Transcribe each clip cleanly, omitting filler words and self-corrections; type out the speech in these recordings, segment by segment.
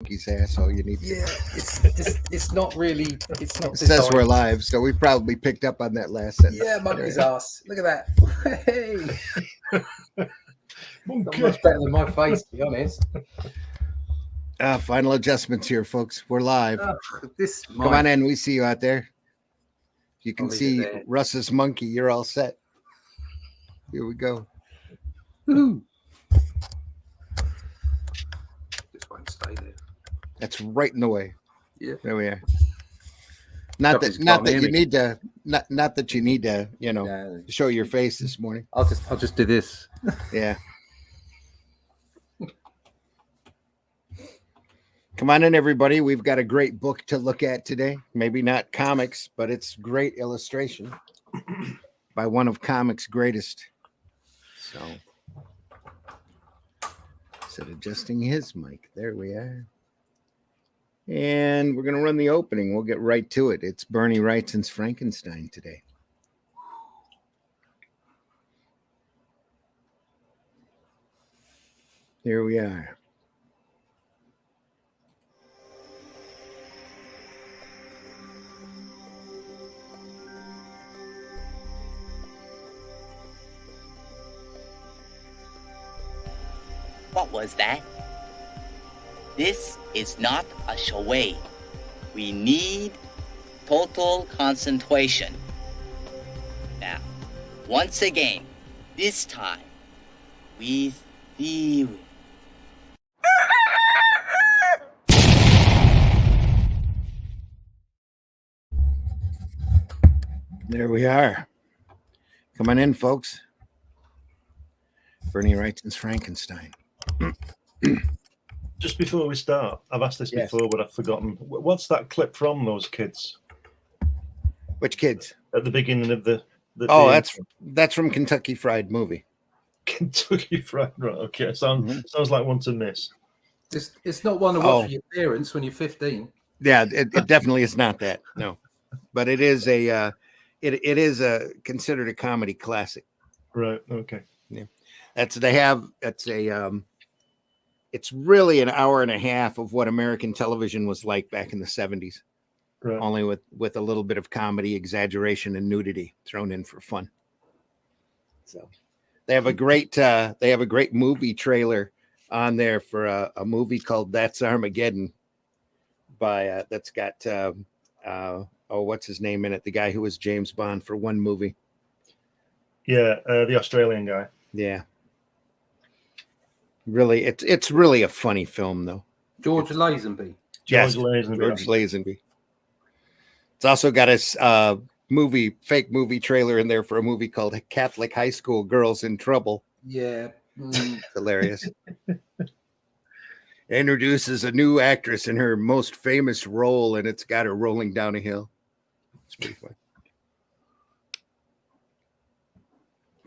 monkey's asshole. You need to. Yeah, it's not really. It's not. It says we're designed. live, so we probably picked up on that last sentence. Yeah, monkey's ass. Look at that. Hey, not much better than my face, to be honest. Final adjustments here, folks. We're live. This Come on in. We see you out there. You can I'll leave it see there. Russ's monkey. You're all set. Here we go. Woo. This won't stay there. That's right in the way. Yeah. There we are. Not that you need to. Not that you need to. Show your face this morning. I'll just do this. Yeah. Come on in, everybody. We've got a great book to look at today. Maybe not comics, but it's great illustration by one of comics' greatest. So, adjusting his mic. There we are. And we're going to run the opening. We'll get right to it. It's Bernie Wrightson's Frankenstein today. Here we are. What was that? This is not a charade. We need total concentration. Now, once again, this time, with theory. There we are. Come on in, folks. Bernie Wrightson's Frankenstein. Just before we start, I've asked this before, but I've forgotten. What's that clip from, those kids? Which kids? At the beginning of the that's from Kentucky Fried Movie. Kentucky Fried, right? Okay, sounds like one to miss. It's not one to watch for your parents when you're 15. Yeah, it definitely is not that. No, but it is a it is a considered a comedy classic. Right. Okay. Yeah, it's really an hour and a half of what American television was like back in the 70s. Right. Only with a little bit of comedy, exaggeration, and nudity thrown in for fun. So they have a great movie trailer on there for a movie called That's Armageddon by that's got what's his name in it? The guy who was James Bond for one movie. Yeah, the Australian guy. Yeah. Really, it's really a funny film, though. George Lazenby. George Lazenby. It's also got a fake movie trailer in there for a movie called Catholic High School Girls in Trouble. Yeah. It's hilarious. Introduces a new actress in her most famous role, and it's got her rolling down a hill. It's pretty fun.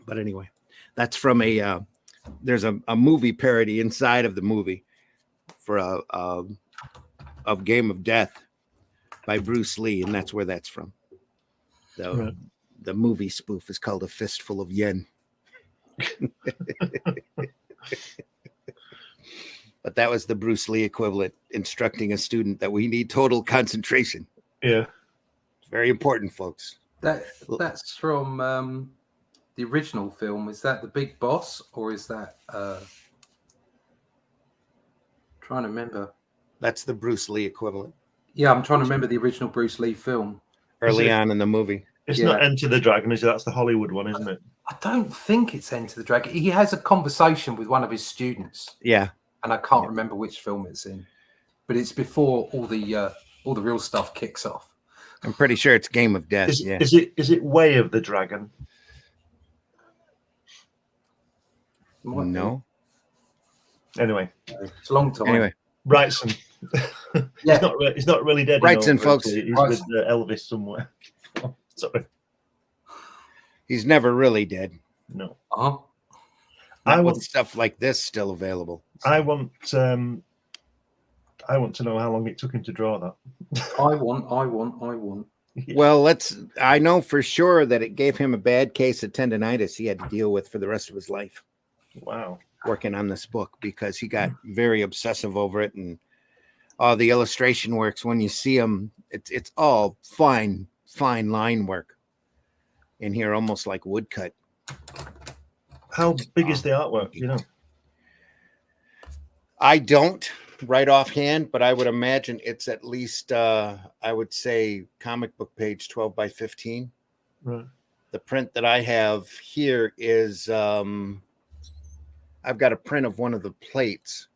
But anyway, that's from there's a movie parody inside of the movie for of Game of Death by Bruce Lee, and that's where that's from. The movie spoof is called A Fistful of Yen. But that was the Bruce Lee equivalent, instructing a student that we need total concentration. Yeah. It's very important, folks. That's from the original film. Is that The Big Boss, or is that trying to remember? That's the Bruce Lee equivalent. Yeah, I'm trying to remember the original Bruce Lee film. Early on in the movie. It's not Enter the Dragon, is it? That's the Hollywood one, isn't it? I don't think it's Enter the Dragon. He has a conversation with one of his students. Yeah. And I can't remember which film it's in. But it's before all the real stuff kicks off. I'm pretty sure it's Game of Death. Is it Way of the Dragon? No. Anyway, it's a long time. Anyway, Wrightson. Yeah, he's not really dead. Wrightson, folks. He's with Elvis somewhere. Oh, sorry. He's never really dead. No. I want stuff like this still available. I want to know how long it took him to draw that. I want. Well, I know for sure that it gave him a bad case of tendonitis he had to deal with for the rest of his life. Wow. Working on this book because he got very obsessive over it. And the illustration works. When you see them, it's all fine line work in here, almost like woodcut. How big is the artwork? You know, I don't right offhand, but I would imagine it's at least I would say comic book page 12 by 15. Right. The print that I have here is I've got a print of one of the plates,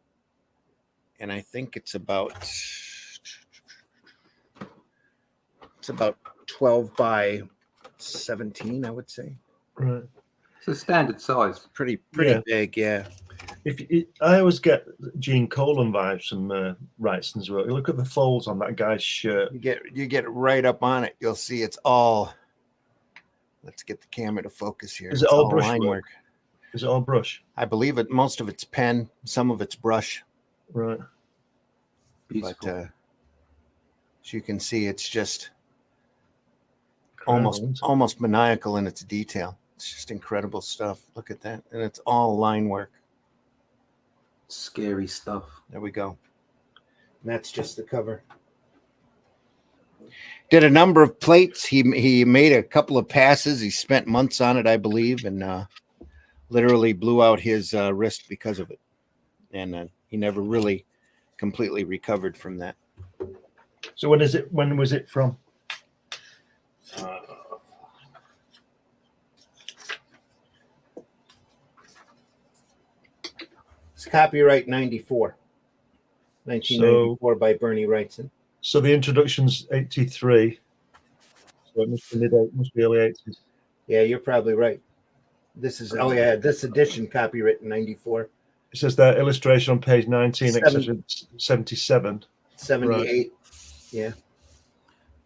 and I think it's about 12 by 17, I would say. Right. It's a standard size. Pretty big, yeah. I always get Gene Colan vibes from Wrightson's work. You look at the folds on that guy's shirt. You get right up on it. You'll see it's all. Let's get the camera to focus here. Is it all brush line work? Is it all brush? I believe it. Most of it's pen. Some of it's brush. Right. Beautiful. But as you can see, it's just almost maniacal in its detail. It's just incredible stuff. Look at that, and it's all line work. Scary stuff. There we go. And that's just the cover. Did a number of plates. He made a couple of passes. He spent months on it, I believe, and literally blew out his wrist because of it. And he never really completely recovered from that. So when was it from? It's copyright 1994 by Bernie Wrightson. So the introduction's 83. So it must be early 80s. Yeah, you're probably right. This is this edition copyright in 94. It says that illustration on page 19, 77. 78. Right. Yeah.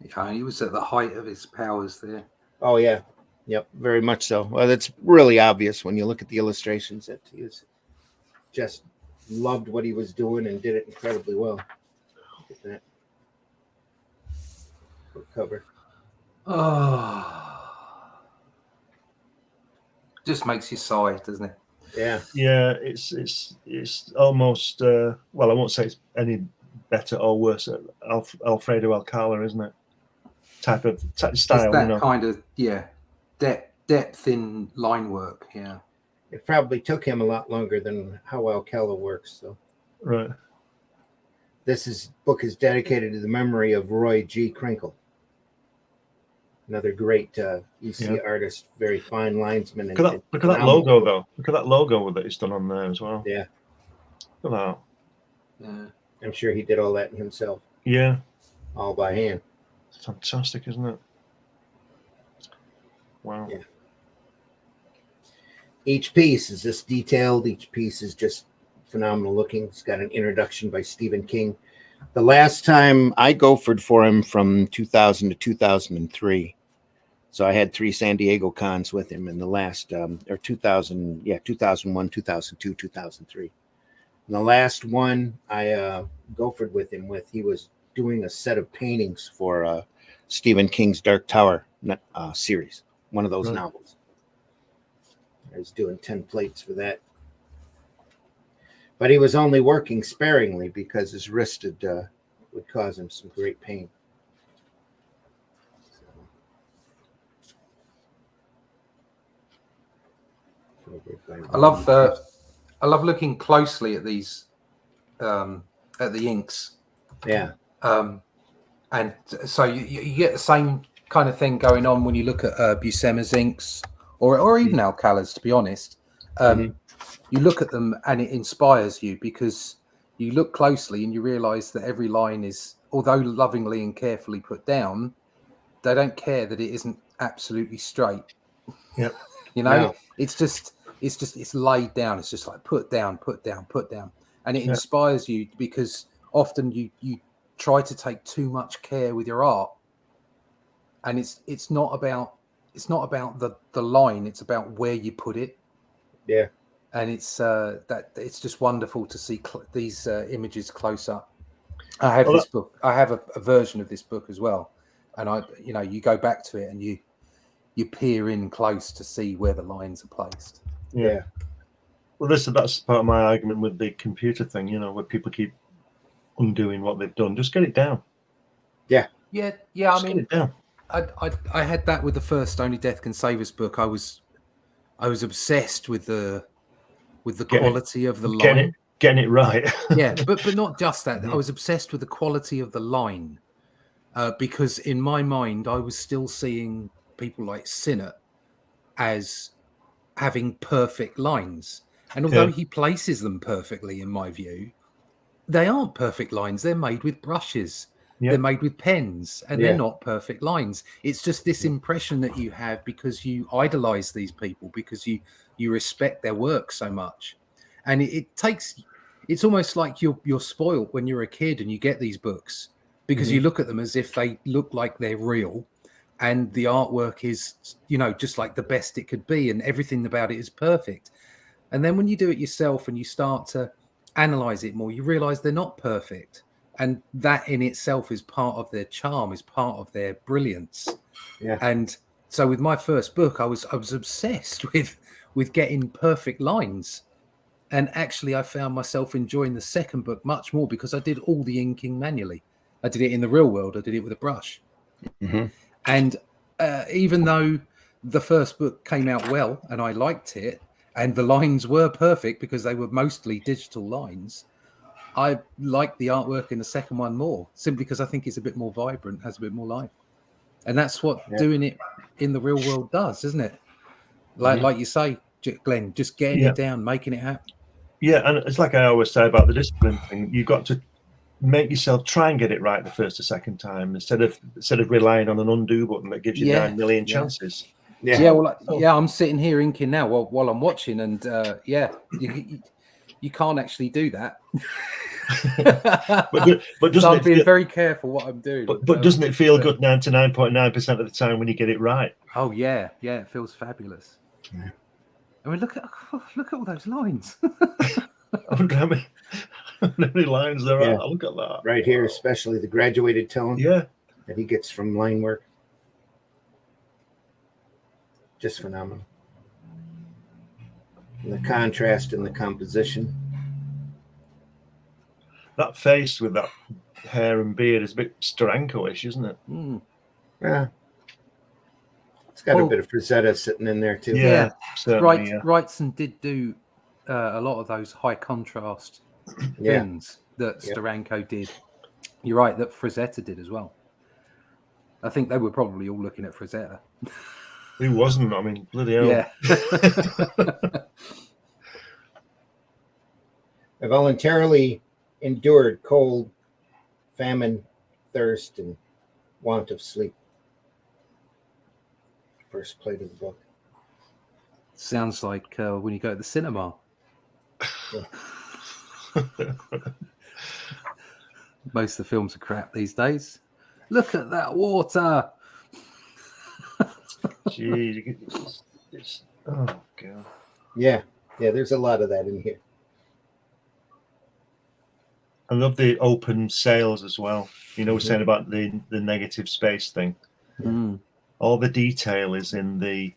Yeah, he was at the height of his powers there. Oh yeah. Yep, very much so. Well, that's really obvious when you look at the illustrations that he was just loved what he was doing and did it incredibly well. Look at that. Cover. Oh, just makes you sigh, doesn't it? Yeah. Yeah, it's almost well, I won't say it's any better or worse. Alfredo Alcala, isn't it? Type of style, it's that you know. kind of depth in line work. Yeah. It probably took him a lot longer than how Alcala works, though. Right. This book is dedicated to the memory of Roy G. Krinkle, another great EC artist, very fine linesman. Look at that logo, though. Look at that logo that he's done on there as well. Yeah. Look at that. Yeah. I'm sure he did all that himself. Yeah. All by hand. It's fantastic, isn't it? Wow. Yeah. Each piece is this detailed. Each piece is just phenomenal looking. It's got an introduction by Stephen King. The last time I gophered for him from 2000 to 2003. So I had 3 San Diego cons with him in the last, 2001, 2002, 2003. And the last one I gophered with him he was doing a set of paintings for Stephen King's Dark Tower series, one of those novels. I was doing 10 plates for that. But he was only working sparingly because his wrist would cause him some great pain. I love looking closely at these at the inks. Yeah. And so you get the same kind of thing going on when you look at Buscema's inks or even Alcala's, to be honest. You look at them and it inspires you because you look closely and you realize that every line is, although lovingly and carefully put down, they don't care that it isn't absolutely straight. Yep. You know, it's laid down. It's just like put down. And it inspires you because often you try to take too much care with your art. And it's not about the line, it's about where you put it. Yeah. And it's just wonderful to see these images close up. I have this book. I have a version of this book as well, and you go back to it and you peer in close to see where the lines are placed. Yeah. Well, that's part of my argument with the computer thing. You know, where people keep undoing what they've done. Just get it down. Yeah. Just get it down. I had that with the first Only Death Can Save Us book. I was obsessed with the quality of the line. Getting it right. Yeah, but not just that. I was obsessed with the quality of the line because in my mind, I was still seeing people like Sinnott as having perfect lines. And although he places them perfectly, in my view, they aren't perfect lines. They're made with brushes. They're made with pens, and they're not perfect lines. It's just this impression that you have because you idolize these people, because you respect their work so much. And it's almost like you're spoiled when you're a kid and you get these books because you look at them as if they look like they're real, and the artwork is, just like the best it could be, and everything about it is perfect. And then when you do it yourself and you start to analyze it more, you realize they're not perfect. And that in itself is part of their charm, is part of their brilliance. Yeah. And so with my first book, I was obsessed with getting perfect lines. And actually, I found myself enjoying the second book much more because I did all the inking manually. I did it in the real world. I did it with a brush. Mm-hmm. And even though the first book came out well and I liked it, and the lines were perfect because they were mostly digital lines, I like the artwork in the second one more, simply because I think it's a bit more vibrant, has a bit more life. And that's what doing it in the real world does, isn't it? Like you say, Glenn, just getting it down, making it happen. Yeah, and it's like I always say about the discipline thing. You've got to make yourself try and get it right the first or second time instead of relying on an undo button that gives you 9 million chances. I'm sitting here inking now while I'm watching, and you can't actually do that. but doesn't so I'm it being feel, very careful what I'm doing. But doesn't it feel good 99.9% of the time when you get it right? Oh yeah, it feels fabulous. Yeah. I mean, look at all those lines. I wonder how many lines there are. Look at that right here, especially the graduated tone. Yeah, that he gets from line work. Just phenomenal. And the contrast in the composition. That face with that hair and beard is a bit Steranko-ish, isn't it? Yeah. It's got a bit of Frazetta sitting in there too. Yeah. Wrightson did do a lot of those high contrast things that Steranko did. You're right, that Frazetta did as well. I think they were probably all looking at Frazetta. Who wasn't? I mean, bloody hell. Yeah. I voluntarily endured cold, famine, thirst, and want of sleep. First plate of the book. Sounds like when you go to the cinema. Most of the films are crap these days. Look at that water. Jeez, oh god. Yeah, there's a lot of that in here. I love the open sails as well. We're saying about the negative space thing. All the detail is in the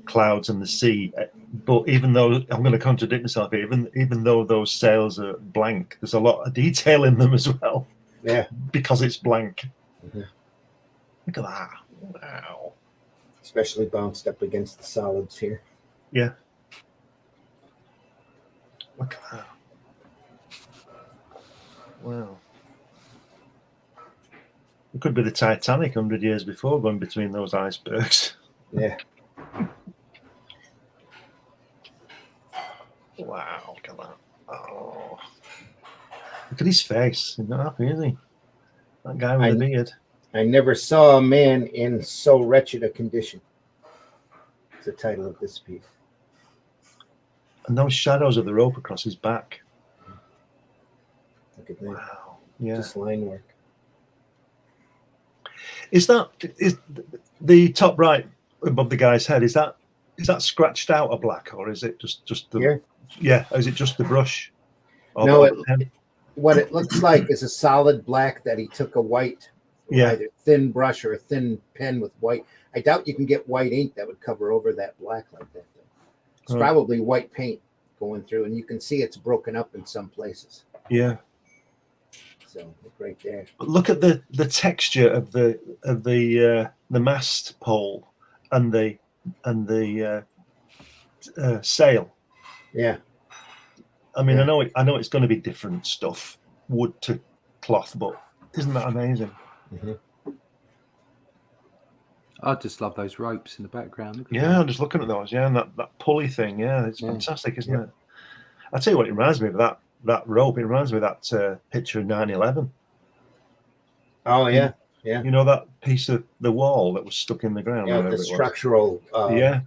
clouds and the sea. But even though I'm going to contradict myself here, even though those sails are blank, there's a lot of detail in them as well. Yeah, because it's blank. Look at that! Wow. Especially bounced up against the solids here. Yeah. Look at that. Wow. It could be the Titanic 100 years before going between those icebergs. Yeah. Wow, look at that. Oh. Look at his face. He's not happy, is he? That guy with the beard. I never saw a man in so wretched a condition. It's the title of this piece. And those shadows of the rope across his back. Look at that. Wow. Yeah. Just line work. Is the top right above the guy's head? Is that scratched out a black, or is it just the? Here? Yeah. Is it just the brush? No. What it looks like is a solid black that he took a white, either thin brush or a thin pen with white. I doubt you can get white ink that would cover over that black like that. It's probably white paint going through, and you can see it's broken up in some places. Yeah. So right there. But look at the texture of the mast pole and the sail. Yeah. I mean, Yeah. I know it's going to be different stuff, wood to cloth, but isn't that amazing? Mm-hmm. I just love those ropes in the background. Yeah, I'm just looking at those. Yeah, and that pulley thing. Yeah, it's fantastic, isn't it? I tell you what, it reminds me of that rope. It reminds me of that picture of 9/11. Oh yeah, yeah. You know that piece of the wall that was stuck in the ground. Yeah, the structural. Yeah.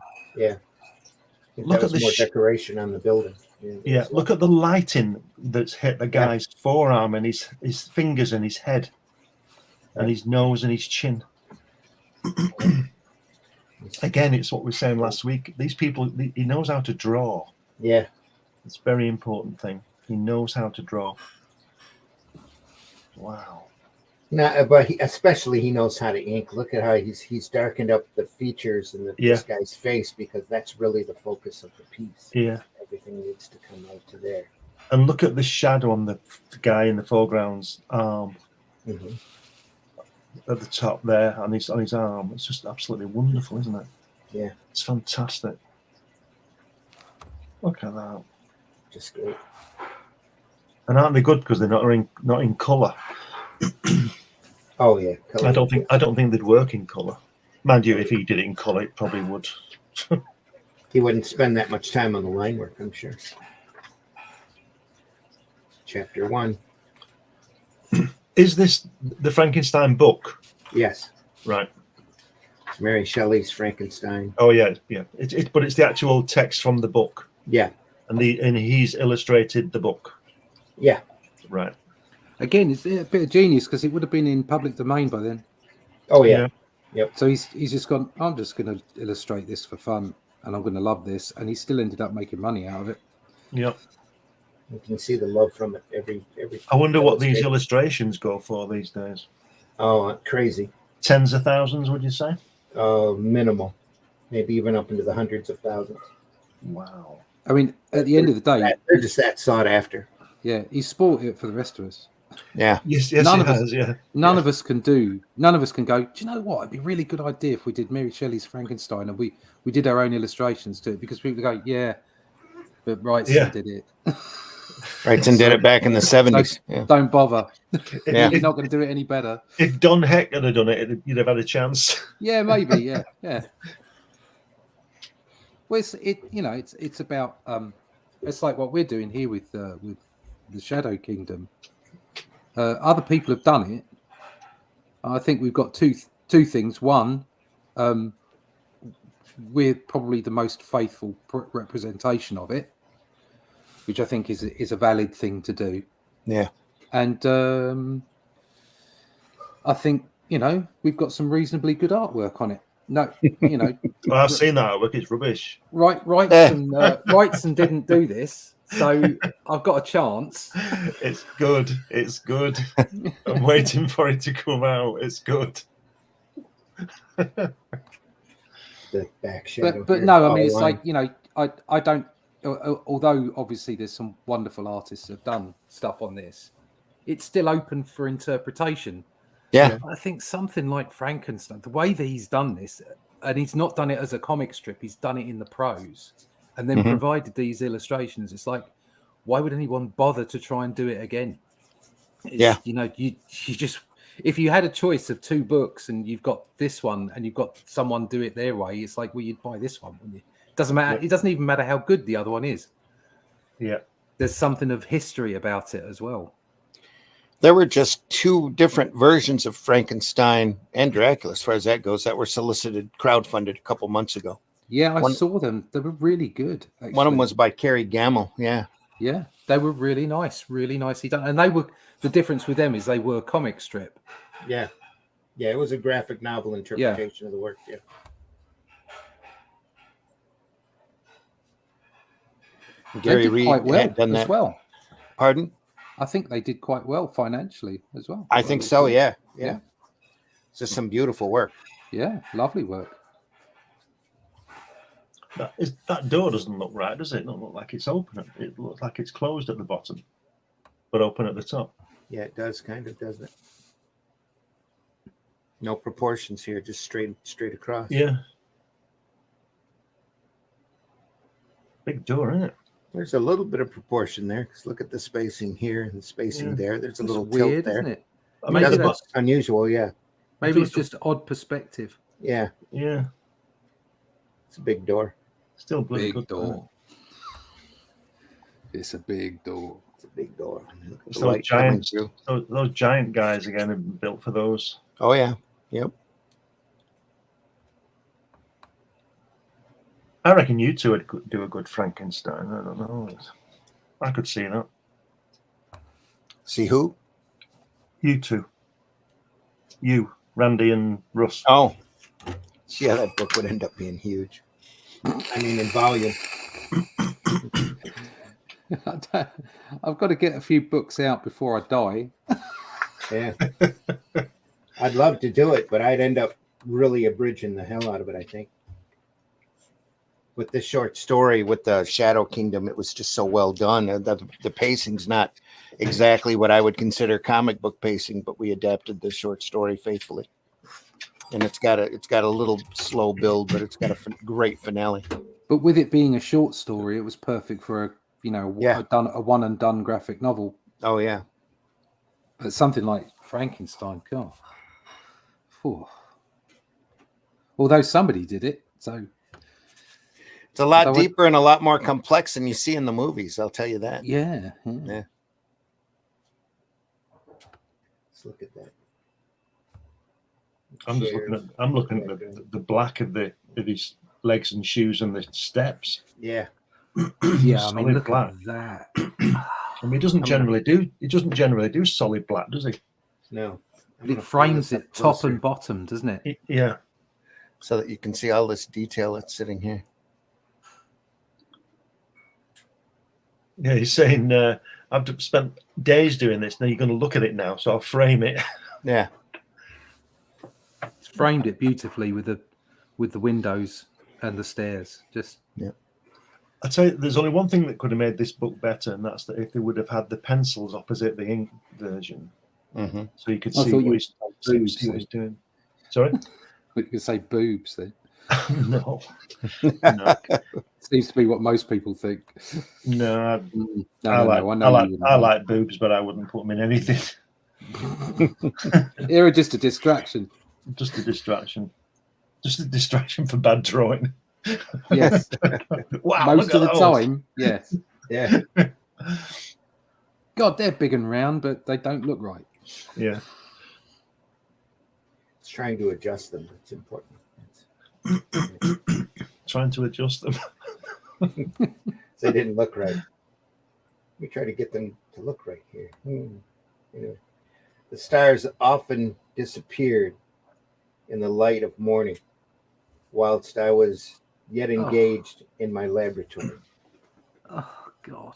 Look at the more decoration on the building. Yeah, look at the lighting that's hit the guy's forearm and his fingers and his head, and his nose and his chin. Again, it's what we were saying last week. These people, he knows how to draw. Yeah. It's a very important thing. He knows how to draw. Wow. No, but especially he knows how to ink. Look at how he's darkened up the features in this guy's face, because that's really the focus of the piece. Yeah. Everything needs to come out to there. And look at the shadow on the guy in the foreground's arm. Mm-hmm. At the top there, on his arm. It's just absolutely wonderful, isn't it? Yeah. It's fantastic. Look at that. Just great. And aren't they good because they're not in colour? Oh yeah. I don't think they'd work in colour. Mind you, if he did it in colour, it probably would. He wouldn't spend that much time on the line work, I'm sure. Chapter 1. Is this the Frankenstein book? Yes. Right. It's Mary Shelley's Frankenstein. Oh yeah. But it's the actual text from the book. Yeah. And he's illustrated the book. Yeah. Right. Again, it's a bit of genius because it would have been in public domain by then. Oh yeah. Yep. So he's just gone, I'm just going to illustrate this for fun and I'm going to love this, and he still ended up making money out of it. Yep. You can see the love from it every. I wonder what these illustrations go for these days. Oh, crazy. Tens of thousands, would you say? minimal, maybe even up into the hundreds of thousands. Wow. I mean, at the end of the day, they're just that sought after. Yeah, he spoiled it for the rest of us. Yeah. Yes, none of has, us, yeah. None of us can go, do you know what? It'd be a really good idea if we did Mary Shelley's Frankenstein and we did our own illustrations to it, because people go, yeah, but Wrightson did it. Wrightson did it back in the 70s. So don't bother. Yeah. You're not going to do it any better. If Don Heck had done it, you'd have had a chance. Yeah, maybe. Yeah. Well, it's about it's like what we're doing here with the Shadow Kingdom. Other people have done it. I think we've got two things. One, we're probably the most faithful representation of it, which I think is a valid thing to do. Yeah. And I think, we've got some reasonably good artwork on it. No, Well, I've seen that artwork. It's rubbish. Wrightson didn't do this, so I've got a chance. It's good. It's good. I'm waiting for it to come out. It's good. The back shadow. But no, I mean, it's like, I don't. Although obviously there's some wonderful artists that have done stuff on this, it's still open for interpretation. Yeah. I think something like Frankenstein, the way that he's done this, and he's not done it as a comic strip, he's done it in the prose and then provided these illustrations. It's like, why would anyone bother to try and do it again? You just, if you had a choice of two books and you've got this one and you've got someone do it their way, it's like, well, you'd buy this one, wouldn't you? Doesn't matter. It doesn't even matter how good the other one is. Yeah. There's something of history about it as well. There were just two different versions of Frankenstein and Dracula, as far as that goes, that were solicited, crowdfunded a couple months ago. Yeah, I saw them. They were really good. Actually. One of them was by Kerry Gamble. Yeah. Yeah, they were really nicely done. And the difference with them is they were comic strip. Yeah. Yeah, it was a graphic novel interpretation of the work. Yeah. Gary Reed quite well had done that. as well. Pardon? I think they did quite well financially as well. I think so. Yeah. It's just some beautiful work. Yeah, lovely work. That door doesn't look right, does it? It doesn't look like it's open. It looks like it's closed at the bottom, but open at the top. Yeah, it does kind of, doesn't it? No proportions here, just straight across. Yeah. Big door, isn't it? There's a little bit of proportion there, because look at the spacing here and the spacing there. There's a It's little weird, tilt there. isn't it? I mean, Maybe That's that's unusual, yeah. maybe it's just odd perspective. Yeah, yeah. it's a big door. Still bloody Big good door. It's a big door. It's a big door. It's The those light coming giants, through. those giant guys again have been built for those. Oh yeah, yep. I reckon you two would do a good Frankenstein. I don't know. I could see that. See who? You two. You, Randy and Russ. Oh, yeah, that book would end up being huge. I mean, in volume. I've got to get a few books out before I die. Yeah. I'd love to do it, but I'd end up really abridging the hell out of it, I think. With this short story, with the Shadow Kingdom, it was just so well done. The pacing's not exactly what I would consider comic book pacing, but we adapted the short story faithfully. And it's got a little slow build, but it's got a great finale. But with it being a short story, it was perfect for a one and done graphic novel. Oh yeah. But something like Frankenstein, God. Whew. Although somebody did it, so it's a lot deeper and a lot more complex than you see in the movies. I'll tell you that. Yeah. Let's look at that. I'm looking at the black of his legs and shoes and the steps. Yeah. Yeah, I mean, look black. at that. I mean, he doesn't generally do solid black, does he? No. It frames it top and bottom, doesn't it? Yeah. So that you can see all this detail that's sitting here. Yeah, he's saying, I've spent days doing this. Now you're going to look at it now, so I'll frame it. Yeah. It's framed it beautifully with the windows and the stairs. Just I tell you, there's only one thing that could have made this book better, and that's that if they would have had the pencils opposite the ink version, so you could see what he's doing. Sorry, you could say boobs then. No. Seems to be what most people think. No, I like boobs, but I wouldn't put them in anything. They're just a distraction. Just a distraction. Just a distraction for bad drawing. Yes. Wow. Most of the time, yes. Yeah. God, they're big and round, but they don't look right. Yeah. It's trying to adjust them. It's important. Trying to adjust them. They didn't look right. We try to get them to look right here. The stars often disappeared in the light of morning, whilst I was yet engaged in my laboratory. Oh, God.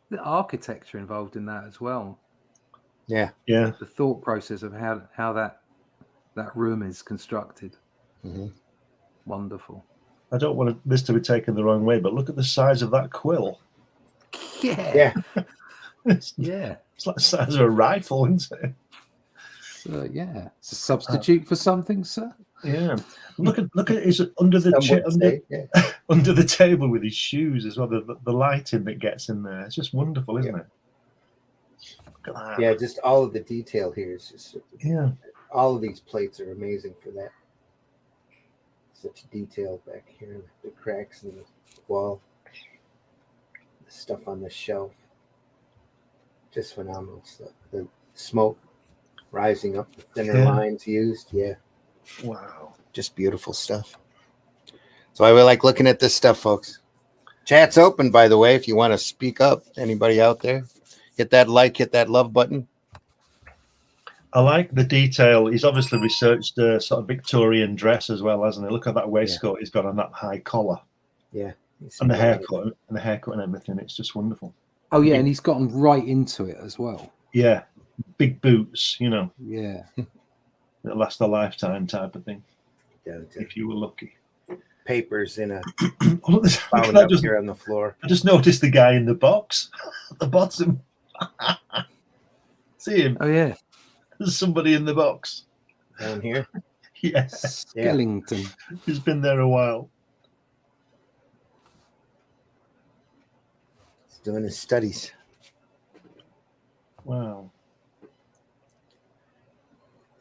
The architecture involved in that as well. Yeah. Yeah. The thought process of how that room is constructed. Mm-hmm. Wonderful. I don't want this to be taken the wrong way, but look at the size of that quill. Yeah. It's like the size of a rifle, isn't it? So, yeah. It's a substitute for something, sir. Yeah. Look at is it under the under the table with his shoes as well. The lighting that gets in there. It's just wonderful, isn't it? Look at that. Yeah, just all of the detail here is just all of these plates are amazing for that. Such detail back here, the cracks in the wall, the stuff on the shelf. Just phenomenal stuff. The smoke rising up, the thinner lines used. Yeah. Wow. Just beautiful stuff. So I really like looking at this stuff, folks. Chat's open, by the way, if you want to speak up. Anybody out there? Hit that like, hit that love button. I like the detail. He's obviously researched a sort of Victorian dress as well, hasn't he? Look at that waistcoat he's got on that high collar. Yeah. And the haircut and everything. It's just wonderful. Oh, yeah, and he's gotten right into it as well. Yeah. Big boots, Yeah. that last a lifetime type of thing. Yeah. If you were lucky. papers in a Look bound at up here on the floor. I just noticed the guy in the box at the bottom. See him? Oh yeah, There's somebody in the box. Down here. Yeah, Skellington. he's been there a while. He's doing his studies. Wow.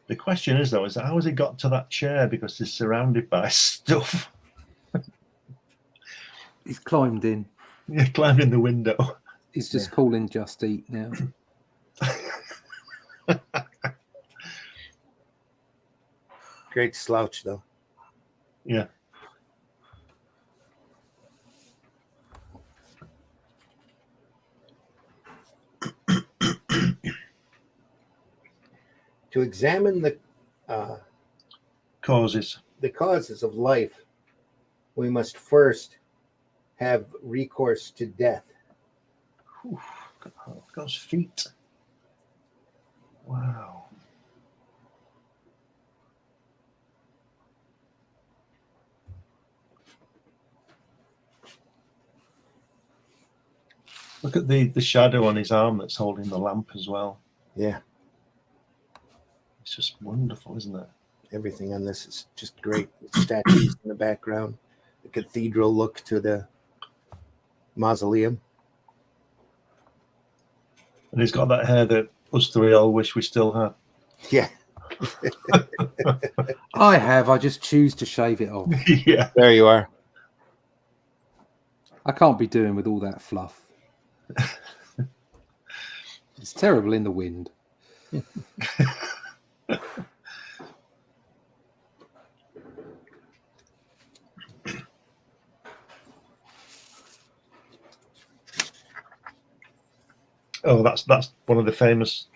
The question is, though, is how has he got to that chair? Because he's surrounded by stuff. He's climbed in. He climbed in the window. He's just calling Just Eat now. Great slouch, though. Yeah. To examine the Causes. causes of life, we must first have recourse to death. Look at those feet. Wow. Look at the shadow on his arm that's holding the lamp as well. Yeah, It's just wonderful, isn't it? everything on this is just great. Statues in the background, the cathedral look to the mausoleum. And he's got that hair that us three all wish we still had. Yeah, I just choose to shave it off. Yeah. there you are. I can't be doing with all that fluff. It's terrible in the wind. Oh, that's one of the famous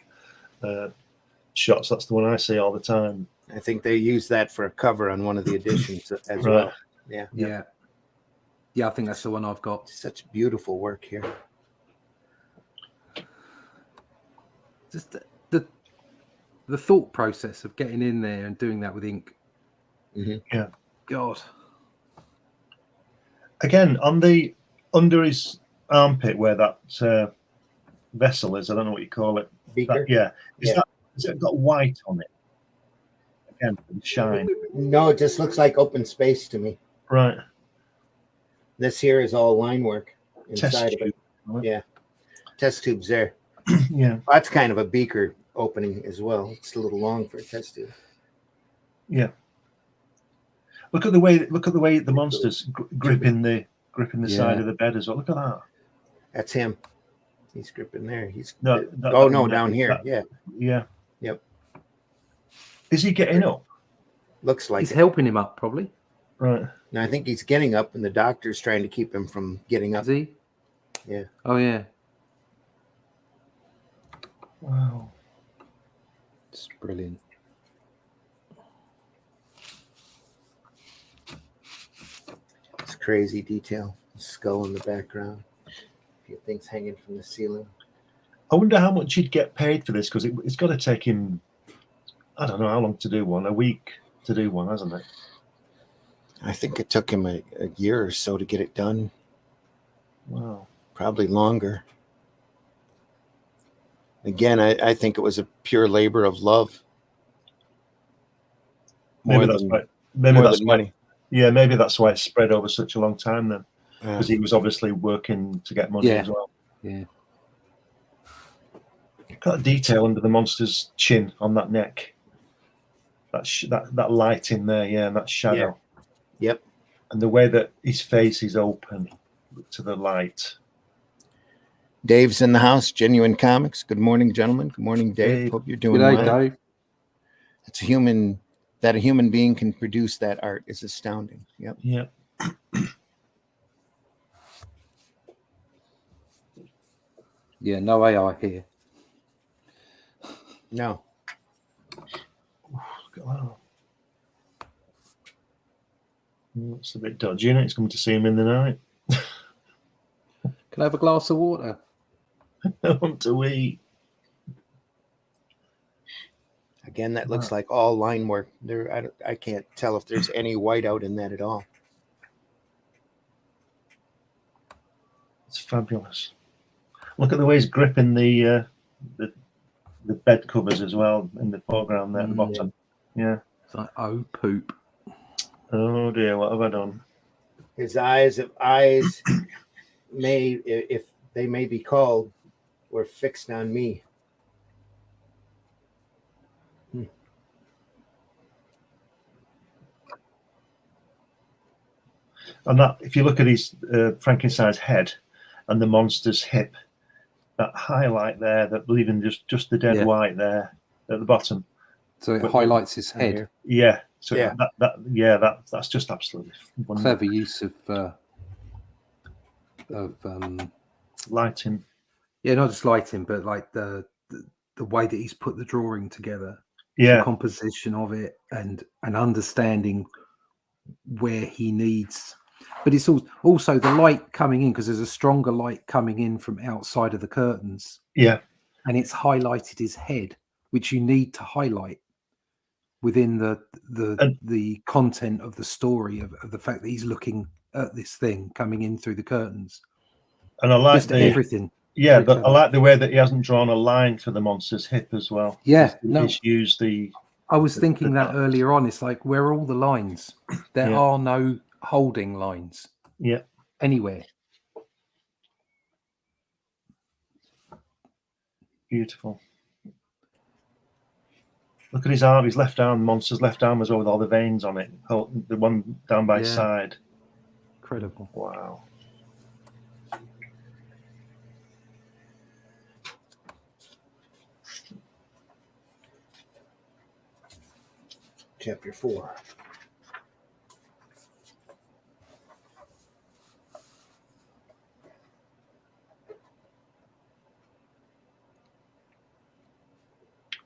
shots. That's the one I see all the time. I think they used that for a cover on one of the editions as Right. well. Yeah, Yeah. Yeah, I think that's the one I've got. such beautiful work here. Just the thought process of getting in there and doing that with ink. Mhm. Yeah. God. Again, on the under his armpit where that vessel is, I don't know what you call it. Beaker? Has it got white on it? Again, for the shine. No, it just looks like open space to me. Right. This here is all line work Test inside of it. tube. Yeah. Test tubes there. Yeah. That's kind of a beaker opening as well. It's a little long for a test tube. Yeah. Look at the way the monster's gripping the side of the bed as well. Look at that. That's him. He's gripping there. No, down here. Yeah. Yeah. Yep. Is he getting up? Looks like He's it. helping him up, probably. Right. No, I think he's getting up, and the doctor's trying to keep him from getting up. Is he? Yeah. Oh, yeah. Wow. It's brilliant. It's crazy detail. Skull in the background. A few things hanging from the ceiling. I wonder how much he'd get paid for this, because it's got to take him, I don't know how long to do one, a week to do one, hasn't it? I think it took him a year or so to get it done. Wow. Probably longer. Again, I think it was a pure labor of love. Maybe More that's than- why. Maybe more that's than why. money. Yeah, maybe that's why it spread over such a long time then, Yeah. because he was obviously working to get money Yeah. as well. Yeah. Got a detail under the monster's chin on that neck. That light in there, yeah, and that shadow. Yep. And the way that his face is open to the light. Dave's in the house. Genuine Comics. Good morning, gentlemen. Good morning, Dave. Dave. Hope you're doing G'day, well. Dave. It's that a human being can produce that art is astounding. Yep. Yeah. Yeah, no AI here. No. Look at that. It's a bit dodgy, isn't it? It's coming to see him in the night. Can I have a glass of water? I want to eat. Again, that looks like all line work. There, I can't tell if there's any whiteout in that at all. It's fabulous. Look at the way he's gripping the bed covers as well in the foreground there at the bottom. Yeah. It's like, oh, poop. Oh dear, what have I done? His eyes may, if they may be called, were fixed on me. And that, if you look at his Frankenstein's head and the monster's hip, that highlight there, that leaving just the dead white there at the bottom. So it highlights his head. Yeah. So that's just absolutely wonderful. Clever use of lighting. Yeah, not just lighting, but like the way that he's put the drawing together. Yeah. The composition of it and understanding where he needs. But it's also the light coming in, because there's a stronger light coming in from outside of the curtains. Yeah. And it's highlighted his head, which you need to highlight within the content of the story of the fact that he's looking at this thing coming in through the curtains. And I like everything. Yeah, but I like the way that he hasn't drawn a line for the monster's hip as well. Yeah. He's used the... I was thinking that earlier on. It's like, where are all the lines? There are no holding lines. Yeah. Anywhere. Beautiful. Look at his arm, his left arm, monster's left arm as well, with all the veins on it. The one down by his side. Incredible. Wow. Chapter 4.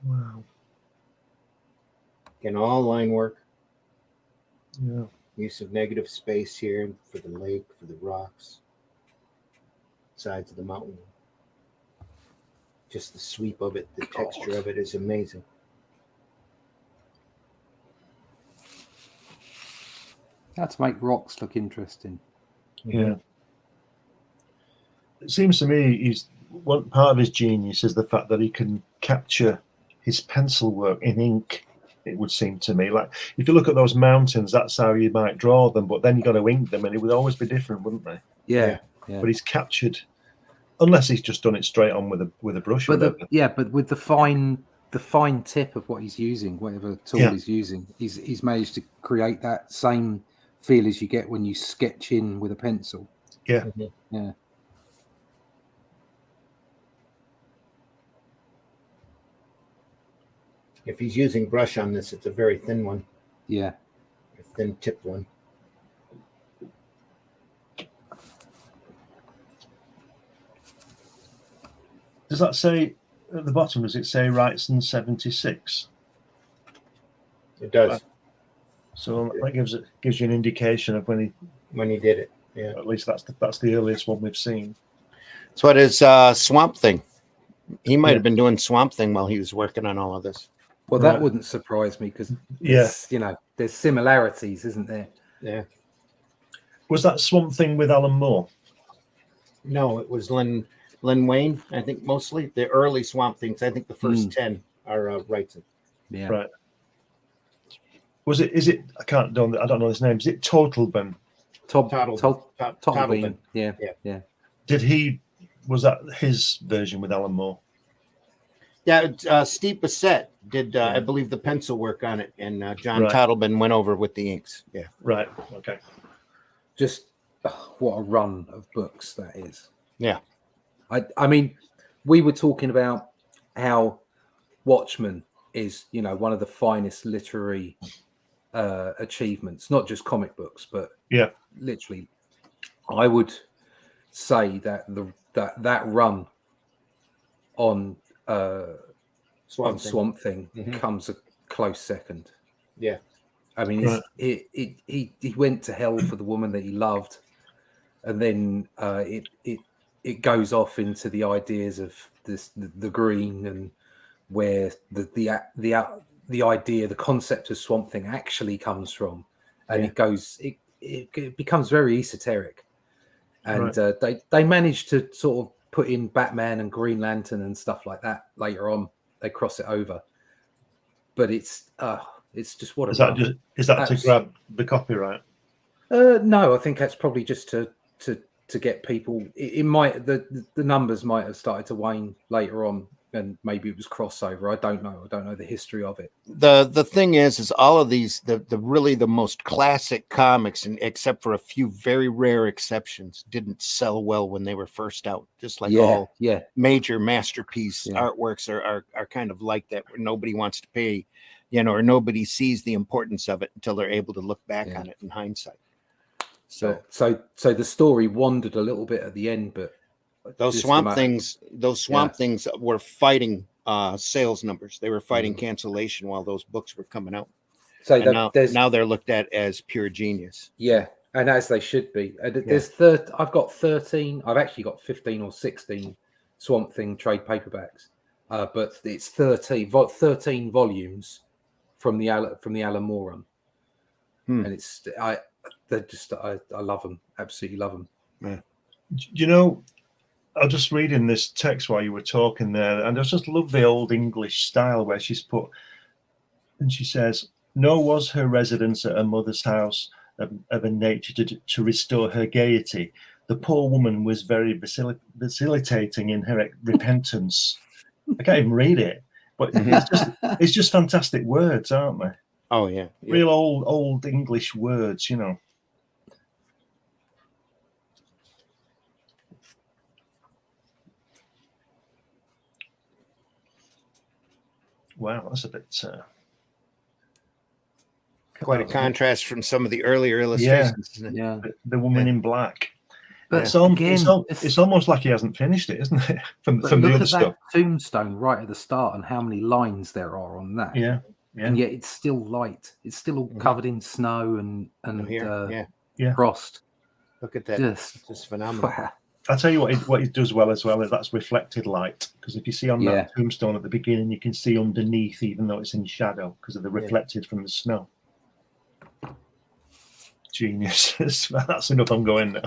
Wow. Again, all line work. Yeah. Use of negative space here for the lake, for the rocks, sides of the mountain. Just the sweep of it, the texture of it is amazing. That's to make rocks look interesting. Yeah. It seems to me he's one part of his genius is the fact that he can capture his pencil work in ink. It would seem to me, like if you look at those mountains, that's how you might draw them, but then you got to ink them, and it would always be different, wouldn't they? Yeah. But he's captured, unless he's just done it straight on with a brush. But but with the fine tip of what he's using, whatever tool he's using, he's managed to create that same feel as you get when you sketch in with a pencil. Yeah. Yeah. If he's using brush on this, it's a very thin one. Yeah. A thin tipped one. Does that say at the bottom, does it say Wrightson 76? It does. So that gives you an indication of when he did it. Yeah. At least that's the earliest one we've seen. So what is Swamp Thing? He might have been doing Swamp Thing while he was working on all of this. Well, that wouldn't surprise me, because there's similarities, isn't there? Yeah. Was that Swamp Thing with Alan Moore? No, it was Len Wayne. I think mostly the early Swamp Things. I think the first 10 are Wrightson. Yeah. Right. Is it? I don't know his name. Is it Totalben? Totalben. Yeah. Was that his version with Alan Moore? Yeah, Steve Bissett did, I believe, the pencil work on it, and John Totalben went over with the inks. Yeah. Right. Okay. Just what a run of books that is. Yeah. I mean, we were talking about how Watchmen is, one of the finest literary achievements, not just comic books, but literally. I would say that that run on Swamp Thing comes a close second. Yeah. I mean, he went to hell for the woman that he loved, and then it goes off into the ideas of the green, and where the idea, the concept of Swamp Thing actually comes from, and it becomes very esoteric, and they managed to sort of put in Batman and Green Lantern and stuff like that later on. They cross it over, but it's just what is that to grab the copyright? No, I think that's probably just to get people. It might the numbers might have started to wane later on, and maybe it was crossover. I don't know. I don't know the history of it. The thing is all of these the most classic comics, and except for a few very rare exceptions, didn't sell well when they were first out. Just like all major masterpiece artworks are kind of like that, where nobody wants to pay, or nobody sees the importance of it until they're able to look back on it in hindsight. So the story wandered a little bit at the end, but those swamp things were fighting sales numbers. They were fighting cancellation while those books were coming out. So now they're looked at as pure genius. Yeah, and as they should be. There's I've got 13. I've actually got 15 or 16 Swamp Thing trade paperbacks, but it's 13 volumes from the Alan Moore run, and it's I love them, absolutely love them. Yeah. I was just reading this text while you were talking there, and I just love the old English style where she's put, and she says, "Nor was her residence at her mother's house of a nature to restore her gaiety. The poor woman was very vacillating in her repentance." I can't even read it, but it's just fantastic words, aren't they? Oh yeah. Real old English words, Wow, that's a bit quite a contrast from some of the earlier illustrations. Isn't it? Yeah, the woman in black. But it's almost like he hasn't finished it, isn't it? From the other stuff. Tombstone right at the start, and how many lines there are on that. Yeah. And yet it's still light. It's still all covered in snow and frost. Look at that. Just phenomenal. I'll tell you what he does well as well is that's reflected light, because if you see on that tombstone at the beginning, you can see underneath, even though it's in shadow, because of the reflected from the snow. Genius. That's enough. I'm going now.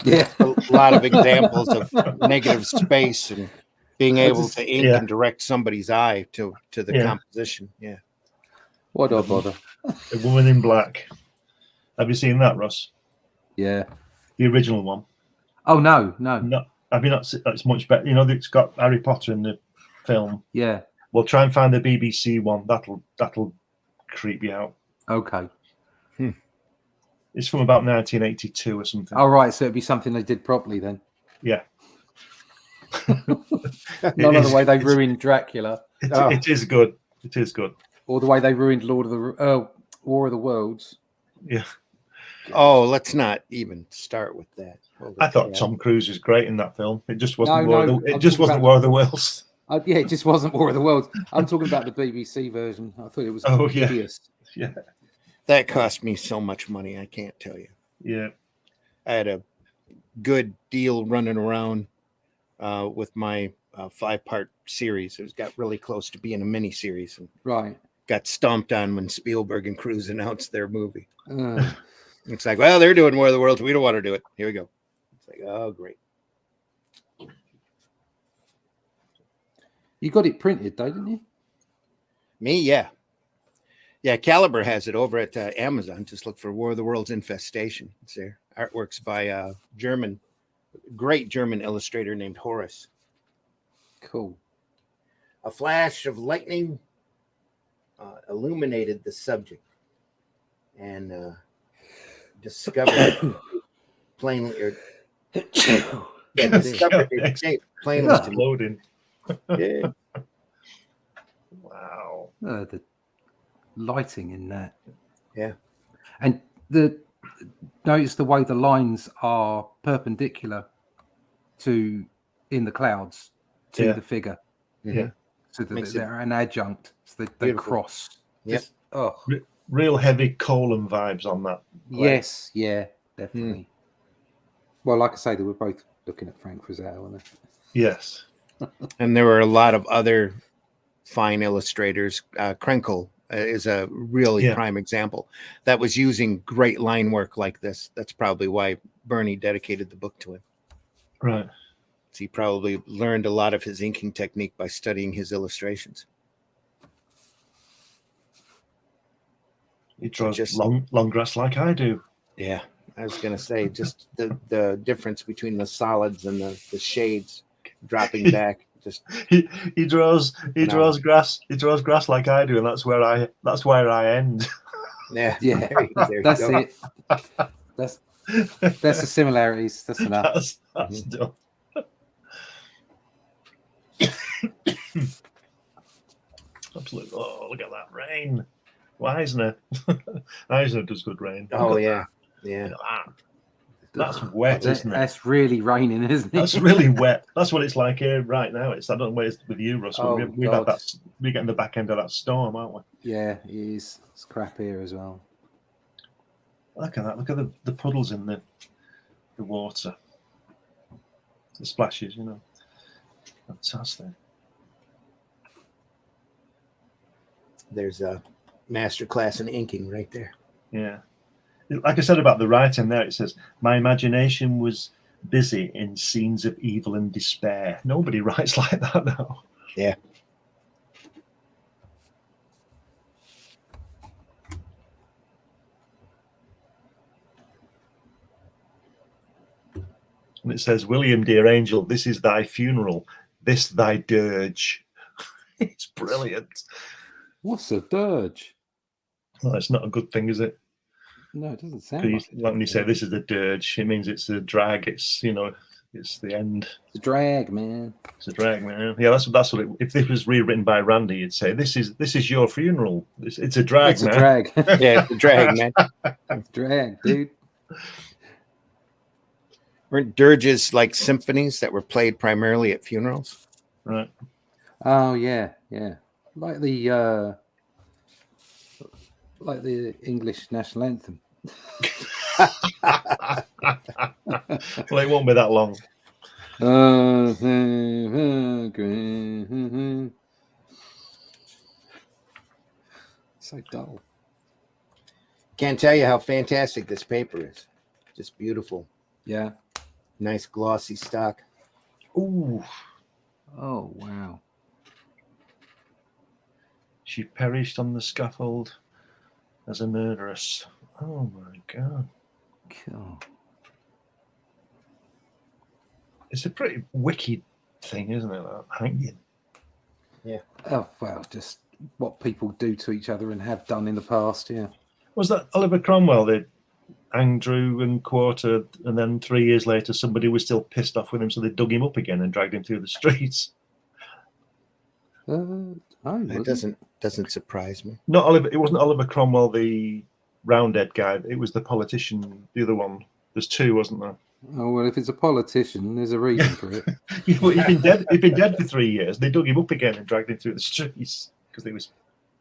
Yeah, a lot of examples of negative space and being able to ink and direct somebody's eye to the composition. Yeah. What a bother. A Woman in Black. Have you seen that, Ross? Yeah. The original one. Oh no. Have you not? It's much better. It's got Harry Potter in the film. Yeah. Well, try and find the BBC one. That'll creep you out. Okay. It's from about 1982 or something. Oh right, so it'd be something they did properly then. Yeah. Not the way they ruined Dracula. It is good. It is good. Or the way they ruined War of the Worlds. Yeah. Oh, let's not even start with that. I thought Tom Cruise was great in that film. It just wasn't War of the Worlds. Yeah, it just wasn't War of the Worlds. I'm talking about the BBC version. I thought it was hideous. Yeah. That cost me so much money, I can't tell you. Yeah. I had a good deal running around with my 5-part series. It got really close to being a mini series, and got stomped on when Spielberg and Cruise announced their movie. It's like, well, they're doing War of the Worlds. We don't want to do it. Here we go. It's like, oh, great. You got it printed, though, didn't you? Me, yeah. Yeah, Caliber has it over at Amazon. Just look for War of the Worlds Infestation. It's there. Artworks by a great German illustrator named Horace. Cool. A flash of lightning illuminated the subject and discovered plainly, discovered its shape plainly. Loading. Yeah. Wow. The lighting in that. Yeah. And notice the way the lines are perpendicular in the clouds to the figure. Yeah. So they're an adjunct. So they cross. Yes. Real heavy column vibes on that. Yes, yeah, definitely. Well, like I say, they were both looking at Frank Frazetta, weren't they? Yes. And there were a lot of other fine illustrators. Krenkel is a really prime example that was using great line work like this. That's probably why Bernie dedicated the book to him. Right. So he probably learned a lot of his inking technique by studying his illustrations. He draws long grass like I do. Yeah, I was going to say just the difference between the solids and the shades dropping back. Just he draws grass. He draws grass like I do, and that's where I end. Yeah. That's it. That's the similarities. That's enough. That's done. Absolutely. Oh, look at that rain. Eisner. Eisner does good rain. Oh yeah. Yeah. That's wet, isn't it? That's really raining, isn't it? That's really wet. That's what it's like here right now. I don't know where it's with you, Russ. Oh, we've had that. We're getting the back end of that storm, aren't we? Yeah, it is. It's crap here as well. Look at that. Look at the puddles in the water. The splashes, you know. Fantastic. There's a masterclass in inking right there. Yeah. Like I said about the writing there, it says, my imagination was busy in scenes of evil and despair. Nobody writes like that now. Yeah. And it says, William, dear angel, this is thy funeral, this thy dirge. It's brilliant. What's a dirge? Well, it's not a good thing, is it? No, it doesn't sound like it. When you say this is the dirge, it means it's a drag. It's, you know, it's the end. It's a drag, man. It's a drag, man. Yeah, that's what it, if this was rewritten by Randy, you'd say, this is your funeral. It's a drag, man. It's a drag. Yeah, it's a drag, man. It's drag, dude. Weren't dirges like symphonies that were played primarily at funerals? Right. Oh yeah, yeah. Like the English national anthem. Well, it won't be that long. So dull. Can't tell you how fantastic this paper is. Just beautiful. Yeah. Nice glossy stock. Ooh. Oh wow. She perished on the scaffold as a murderess. Oh my God. Cool. It's a pretty wicked thing, isn't it? That hanging. Yeah. Oh well, just what people do to each other and have done in the past. Yeah. Was that Oliver Cromwell? They hanged Drew and quartered, and then 3 years later, somebody was still pissed off with him, so they dug him up again and dragged him through the streets. It doesn't surprise me. Not Oliver. It wasn't Oliver Cromwell, the Roundhead guy. It was the politician. The other one. There's two, wasn't there? Oh well, if it's a politician, there's a reason for it. Yeah, well, he'd been dead. He'd been dead for 3 years. They dug him up again and dragged him through the streets because they was.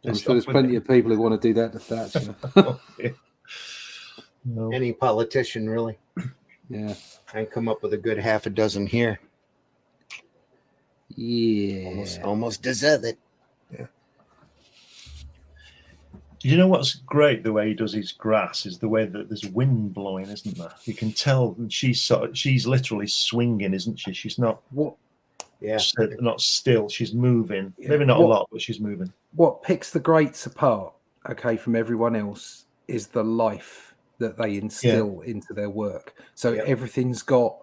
I'm sure there's plenty of people who want to do that to Thatcher. Oh, yeah. No. Any politician, really. Yeah. I come up with a good half a dozen here. Yeah. Almost deserve it. Yeah. You know what's great? The way he does his grass is the way that there's wind blowing, isn't there? You can tell she's literally swinging, isn't she? She's not not still. She's moving. Yeah. Maybe not a lot, but she's moving. What picks the greats apart, okay, from everyone else is the life that they instill into their work. So everything's got.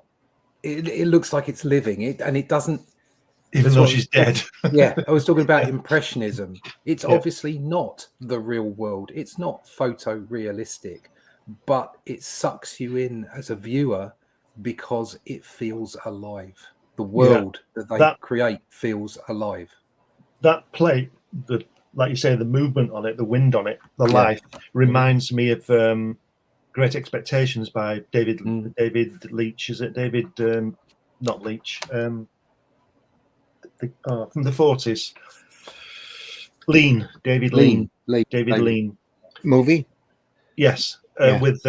It looks like it's living. And it doesn't. Even though she's dead. Yeah, I was talking about impressionism. It's obviously not the real world. It's not photorealistic, but it sucks you in as a viewer because it feels alive. The world that they create feels alive. That plate, like you say, the movement on it, the wind on it, the life, reminds me of Great Expectations by David Leitch. Is it David? Not Leitch. From the 40s. David Lean. Movie? Yes. With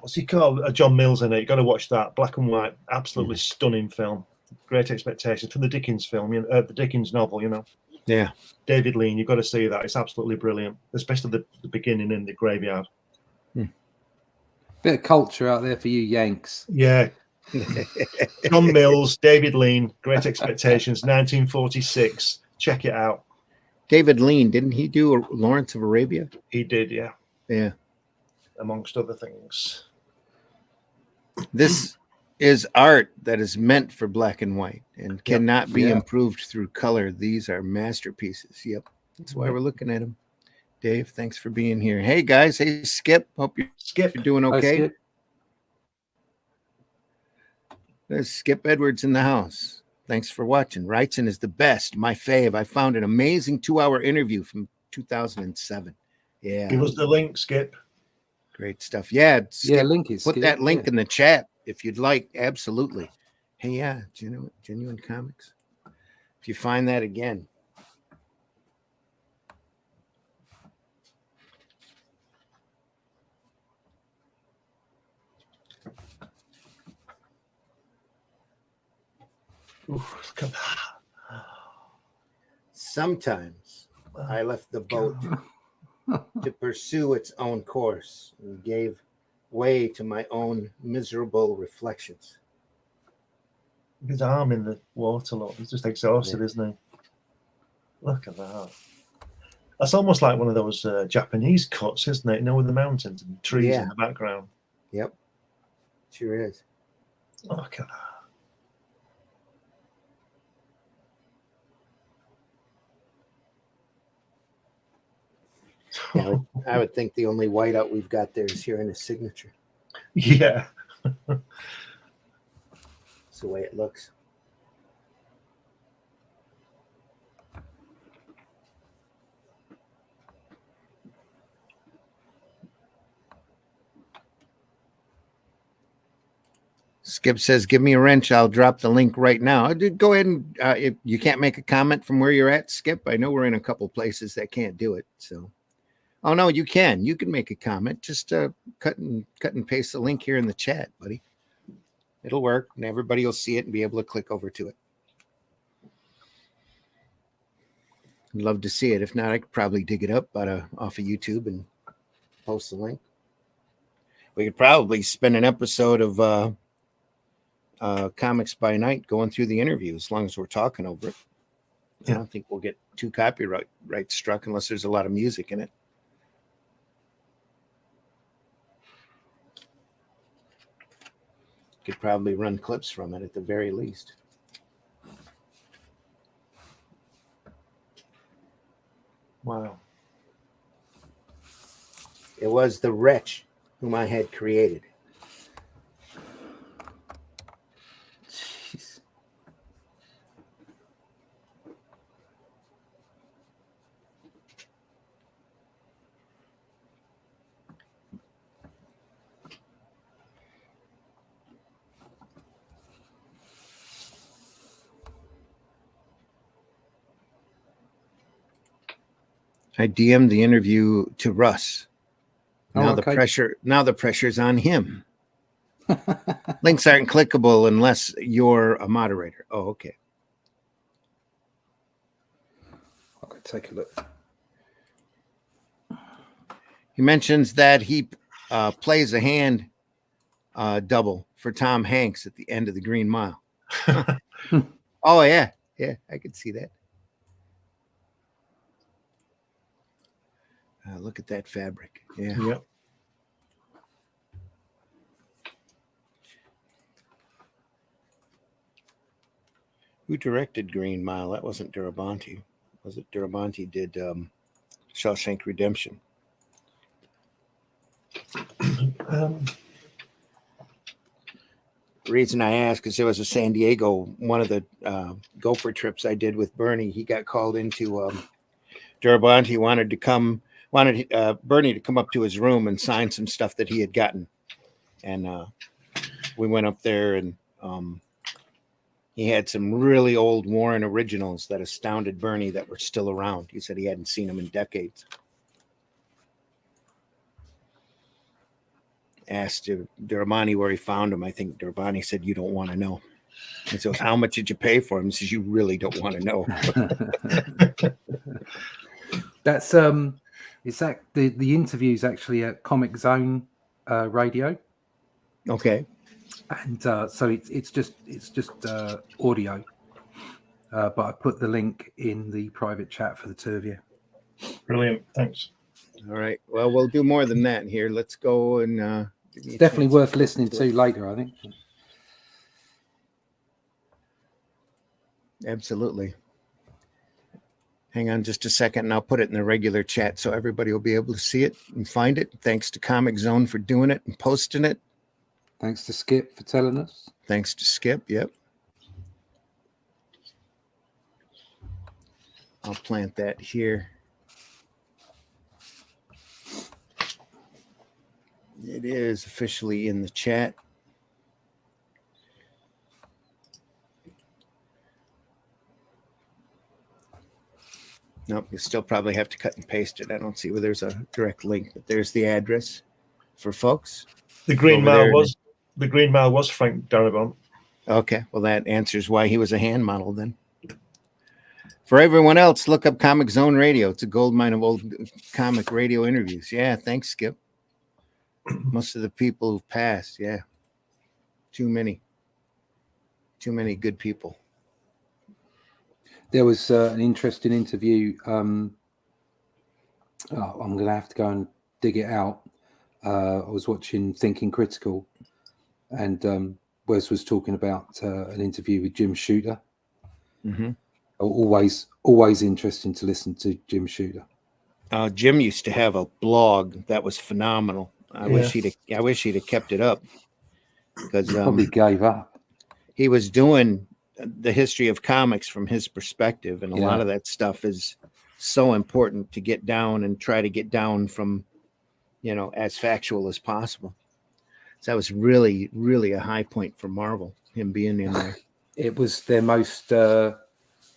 what's he called? John Mills in it. You got to watch that. Black and white, absolutely stunning film. Great Expectations from the Dickens film, the Dickens novel, you know. Yeah. David Lean, you've got to see that. It's absolutely brilliant, especially the beginning in the graveyard. Bit of culture out there for you Yanks. Yeah. John Mills, David Lean, Great Expectations, 1946. Check it out. David Lean, didn't he do Lawrence of Arabia? He did, yeah. Yeah. Amongst other things. This is art that is meant for black and white and cannot be improved through color. These are masterpieces. Yep. That's why we're looking at them. Dave, thanks for being here. Hey, guys. Hey, Skip. Hope you're doing okay. Hi, Skip. There's Skip Edwards in the house. Thanks for watching. Wrightson is the best. My fave. I found an amazing 2-hour interview from 2007. Yeah. Give us the link, Skip. Great stuff. Yeah. Skip, link is put Skip, that link in the chat if you'd like. Absolutely. Hey, yeah. Genuine Comics. If you find that again. Oof, look at that. Sometimes I left the boat to pursue its own course and gave way to my own miserable reflections. His arm in the water, look. He's just exhausted, isn't he? Look at that. That's almost like one of those Japanese cuts, isn't it? You know, with the mountains and trees in the background. Yep. Sure is. Look at that. Yeah, I would think the only whiteout we've got there is here in his signature. Yeah. It's the way it looks. Skip says, give me a wrench. I'll drop the link right now. Go ahead and if you can't make a comment from where you're at, Skip. I know we're in a couple places that can't do it. So, oh no, you can. You can make a comment. Just cut and paste the link here in the chat, buddy. It'll work, and everybody will see it and be able to click over to it. I'd love to see it. If not, I could probably dig it up off of YouTube and post the link. We could probably spend an episode of Comics by Night going through the interview as long as we're talking over it. I don't think we'll get too copyright struck unless there's a lot of music in it. Could probably run clips from it at the very least. Wow. It was the wretch whom I had created. Jeez. I DM'd the interview to Russ. Now okay. the pressure's on him. Links aren't clickable unless you're a moderator. Oh, okay. I'll go take a look. He mentions that he plays a hand double for Tom Hanks at the end of the Green Mile. Oh, yeah. Yeah, I could see that. Look at that fabric. Yeah. Yep. Who directed Green Mile? That wasn't Durabanti. Was it? Durabanti did Shawshank Redemption. The reason I asked is there was a San Diego, one of the gopher trips I did with Bernie. He got called into Durabanti, wanted Bernie to come up to his room and sign some stuff that he had gotten. And we went up there and he had some really old Warren originals that astounded Bernie that were still around. He said he hadn't seen them in decades. Asked Durrani where he found them. I think Durrani said, "You don't want to know." He says, "How much did you pay for him?" He says, "You really don't want to know." That's is that the interview is actually at Comic Zone Radio. Okay. And so it's just audio. But I put the link in the private chat for the two of you. Brilliant. Thanks. All right. Well, we'll do more than that here. Let's go and It's definitely worth listening to later, I think. Absolutely. Hang on just a second, and I'll put it in the regular chat so everybody will be able to see it and find it. Thanks to Comic Zone for doing it and posting it. Thanks to Skip for telling us. Thanks to Skip. Yep. I'll plant that here. It is officially in the chat. Nope, you still probably have to cut and paste it. I don't see where there's a direct link, but there's the address for folks. The Green Mile was Frank Darabont. Okay, well that answers why he was a hand model then. For everyone else, look up Comic Zone Radio. It's a goldmine of old comic radio interviews. Yeah, thanks, Skip. Most of the people who've passed, yeah. Too many good people. There was an interesting interview. I'm going to have to go and dig it out. I was watching Thinking Critical, and Wes was talking about an interview with Jim Shooter. Mm-hmm. Always interesting to listen to Jim Shooter. Jim used to have a blog that was phenomenal. I wish he'd have kept it up, because probably gave up. He was doing the history of comics from his perspective, and a lot of that stuff is so important to get down and try to get down from, as factual as possible. So that was really, really a high point for Marvel, him being in there. It was their most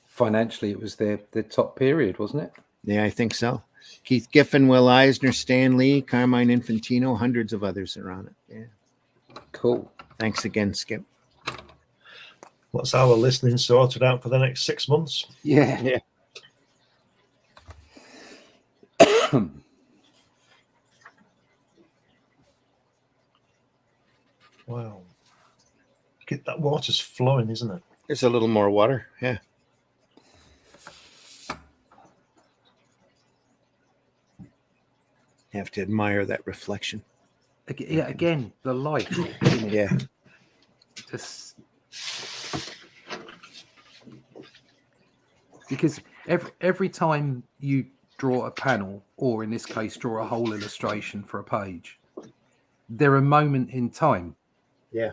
financially, it was their top period, wasn't it? Yeah, I think so. Keith Giffen, Will Eisner, Stan Lee, Carmine Infantino, hundreds of others are on it. Yeah. Cool. Thanks again, Skip. What's our listening sorted out for the next 6 months? Yeah. Wow. That water's flowing, isn't it? There's a little more water. Yeah. You have to admire that reflection. Yeah, again, the light. Yeah. Just because every time you draw a panel, or in this case, draw a whole illustration for a page, they're a moment in time. Yeah.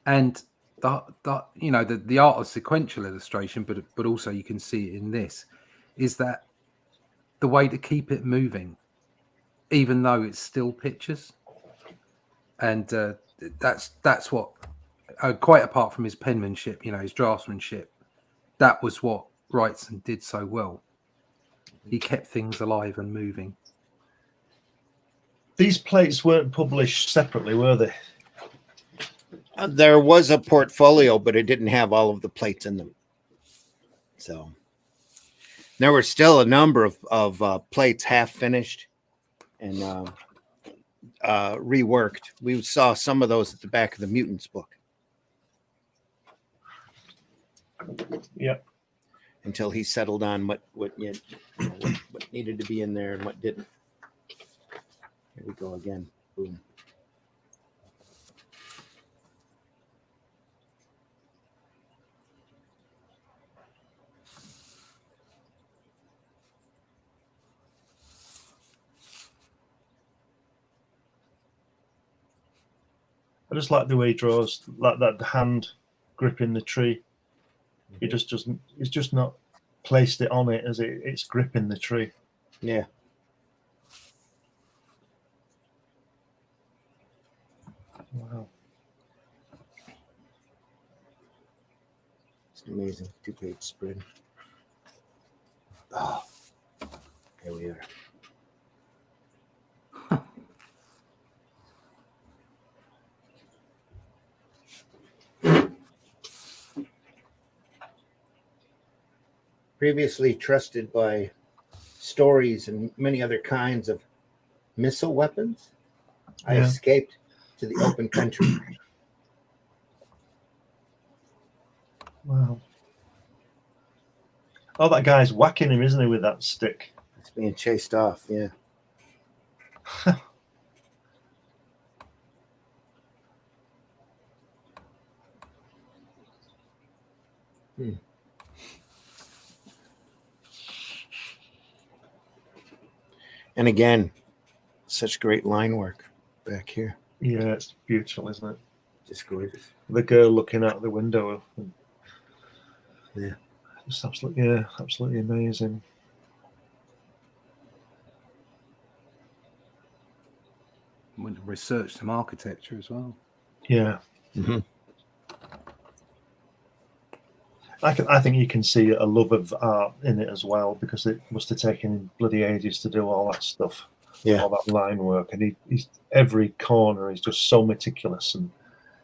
And the art of sequential illustration, but also you can see it in this, is that the way to keep it moving, even though it's still pictures. And that's what, quite apart from his penmanship, his draftsmanship, that was what Wrightson did so well. He kept things alive and moving. These plates weren't published separately, were they? There was a portfolio, but it didn't have all of the plates in them. So there were still a number of plates half finished and reworked. We saw some of those at the back of the Mutants book. Yeah. Until he settled on what needed to be in there and what didn't. Here we go again. Boom. I just like the way he draws, like that hand gripping the tree. He just doesn't. He's just not placed it on it as it's gripping the tree. Yeah. Wow. It's amazing. 2-page spread. Oh, here we are. Previously trusted by stories and many other kinds of missile weapons, I escaped to the open country. Wow. Oh, that guy's whacking him, isn't he, with that stick? It's being chased off. Yeah. And again, such great line work back here. Yeah, it's beautiful, isn't it? Just gorgeous. The girl looking out the window. Yeah. Just absolutely amazing. Went to research some architecture as well. Yeah. Mm-hmm. I think you can see a love of art in it as well, because it must have taken bloody ages to do all that stuff. Yeah. All that line work. And he's every corner is just so meticulous, and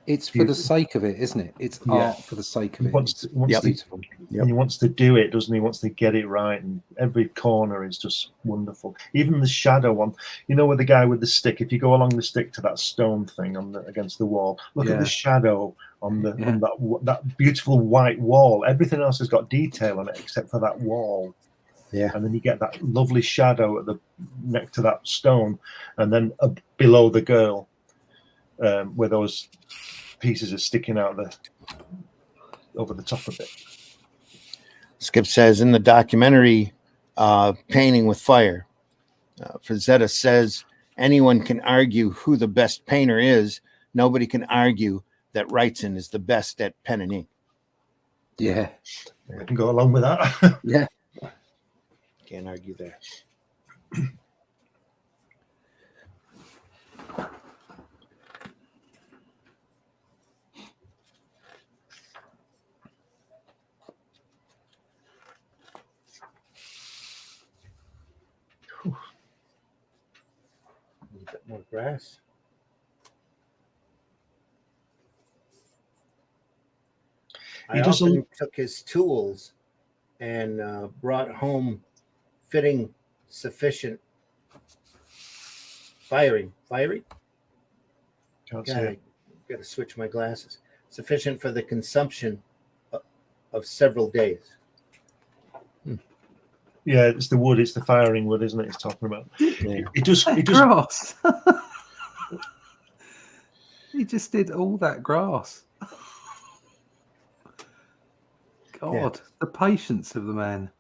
It's for the sake of it, isn't it? It's art for the sake of it. It's beautiful. Yep. He wants to do it, doesn't he? He wants to get it right, and every corner is just wonderful. Even the shadow one, you know, with the guy with the stick. If you go along the stick to that stone thing against the wall, look at the shadow on that beautiful white wall. Everything else has got detail on it except for that wall. Yeah. And then you get that lovely shadow at the next to that stone, and then below the girl, where those pieces are sticking out over the top of it. Skip says in the documentary, Painting with Fire, Frazetta says anyone can argue who the best painter is. Nobody can argue that Wrightson is the best at pen and ink. Yeah. I can go along with that. Yeah. Can't argue there. A bit more grass. I often took his tools and brought home fitting sufficient firing. Can't see God, it. I got to switch my glasses. Sufficient for the consumption of several days. Yeah, it's the wood. It's the firing wood, isn't it? He's talking about. Yeah. It just grass. He just did all that grass. God, the patience of the man.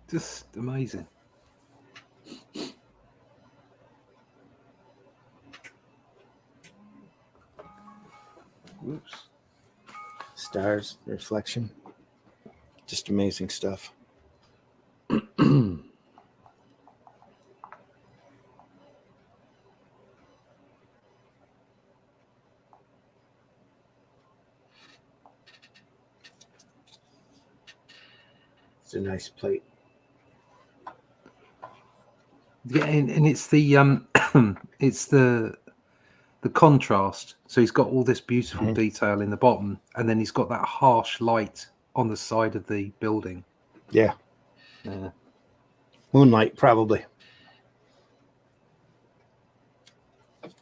Just amazing. Whoops. Stars, reflection. Just amazing stuff. It's a nice plate. Yeah, and it's the it's the contrast. So he's got all this beautiful detail in the bottom, and then he's got that harsh light on the side of the building. Yeah. Moonlight, probably. Look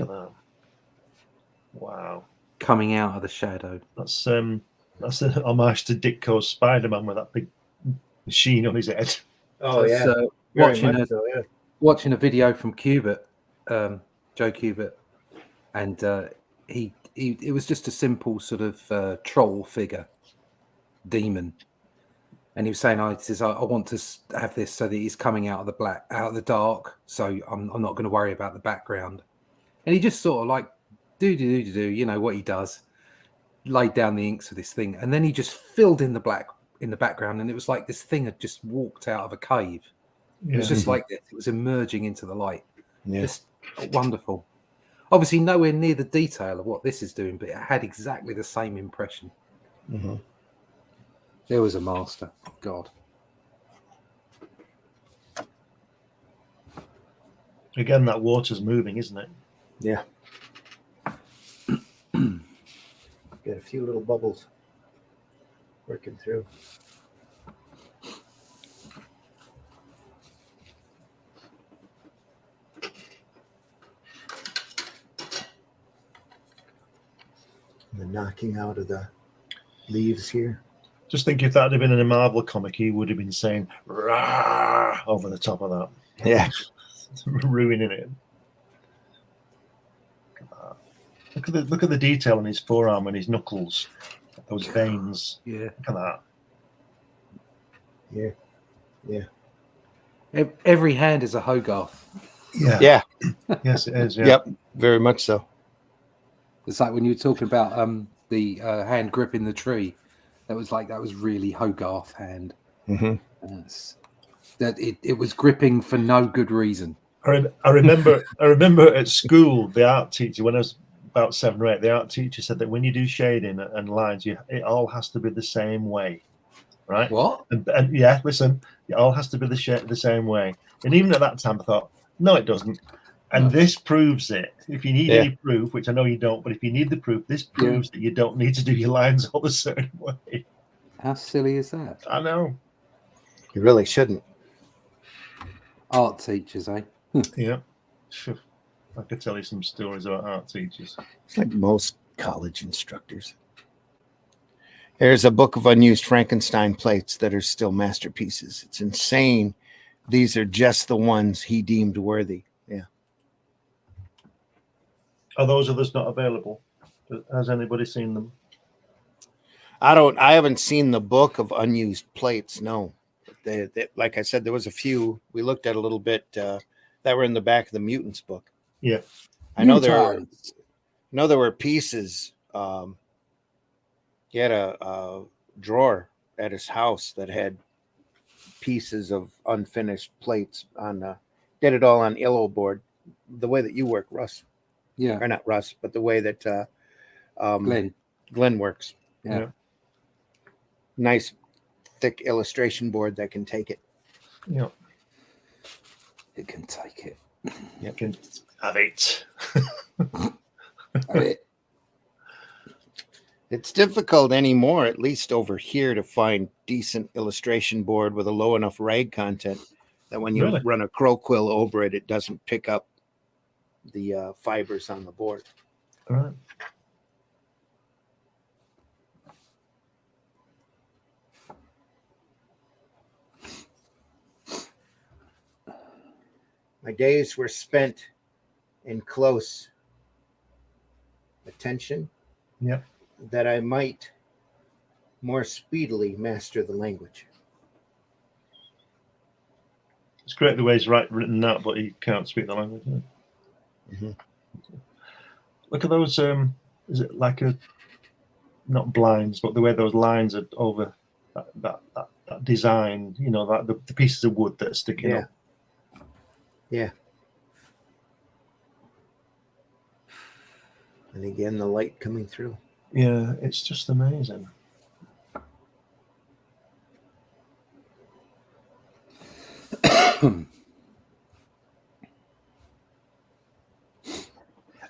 at that. Wow. Coming out of the shadow. That's an homage to Ditko's Spider-Man with that big machine on his head. Oh, yeah. Watching a video from Cubitt, Joe Cubitt, and it was just a simple sort of troll figure, demon, and he was saying, "I want to have this so that he's coming out of the dark, so I'm not going to worry about the background." And he just sort of like do, you know what he does, laid down the inks of this thing, and then he just filled in the black in the background, and it was like this thing had just walked out of a cave. It was just like this. It was emerging into the light. Yeah. Just wonderful. Obviously, nowhere near the detail of what this is doing, but it had exactly the same impression. Mm-hmm. There was a master. God. Again, that water's moving, isn't it? Yeah. got a few little bubbles working through. And the knocking out of the leaves here. Just think if that had been in a Marvel comic, he would have been saying "Rah!" over the top of that. Yeah. Ruining it. Look at the detail on his forearm and his knuckles. Those veins. Yeah. Look at that. Yeah. Yeah. Every hand is a Hogarth. Yeah. Yeah. Yes, it is. Yeah. Yep. Very much so. It's like when you were talking about the hand gripping the tree. That was really Hogarth hand. Mm-hmm. That it was gripping for no good reason. I remember at school, the art teacher, when I was about 7 or 8, the art teacher said that when you do shading and lines, it all has to be the same way, right? What? And yeah, listen, it all has to be the same way. And even at that time, I thought, no, it doesn't. And this proves it. If you need any proof, which I know you don't, but if you need the proof, this proves that you don't need to do your lines all the same way. How silly is that? I know. You really shouldn't. Art teachers, eh? Yeah. I could tell you some stories about art teachers. It's like most college instructors. There's a book of unused Frankenstein plates that are still masterpieces. It's insane. These are just the ones he deemed worthy. Yeah. Are those others not available? Has anybody seen them? I haven't seen the book of unused plates. No. They, like I said, there was a few we looked at a little bit that were in the back of the Mutants book. Yeah. I know there were pieces. He had a drawer at his house that had pieces of unfinished plates on. Did it all on Illo board, the way that you work, Russ. Yeah. Or not Russ, but the way that Glenn works. Yeah. Nice, thick illustration board that can take it. Yeah. It can take it. You can have it. It's difficult anymore, at least over here, to find decent illustration board with a low enough rag content that when you run a crow quill over it, it doesn't pick up the fibers on the board. All right. My days were spent in close attention. Yep. That I might more speedily master the language. It's great the way he's written that, but he can't speak the language. Mm-hmm. Look at those. Is it like not blinds, but the way those lines are over that design? You know, that the pieces of wood that are sticking up. Yeah. And again, the light coming through. Yeah, it's just amazing. And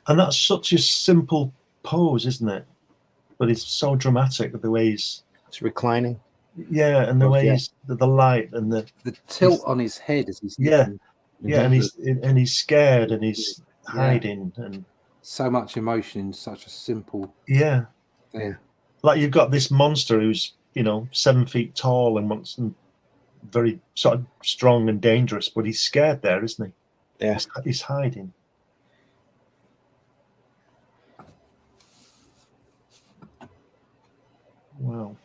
that's such a simple pose, isn't it? But it's so dramatic the way it's reclining. Yeah, and the way he's the light and the tilt on his head as he's and he's scared and he's hiding and so much emotion in such a simple thing. Like you've got this monster who's 7 feet tall and very sort of strong and dangerous, but he's scared there, isn't he? Yeah, he's hiding. Wow.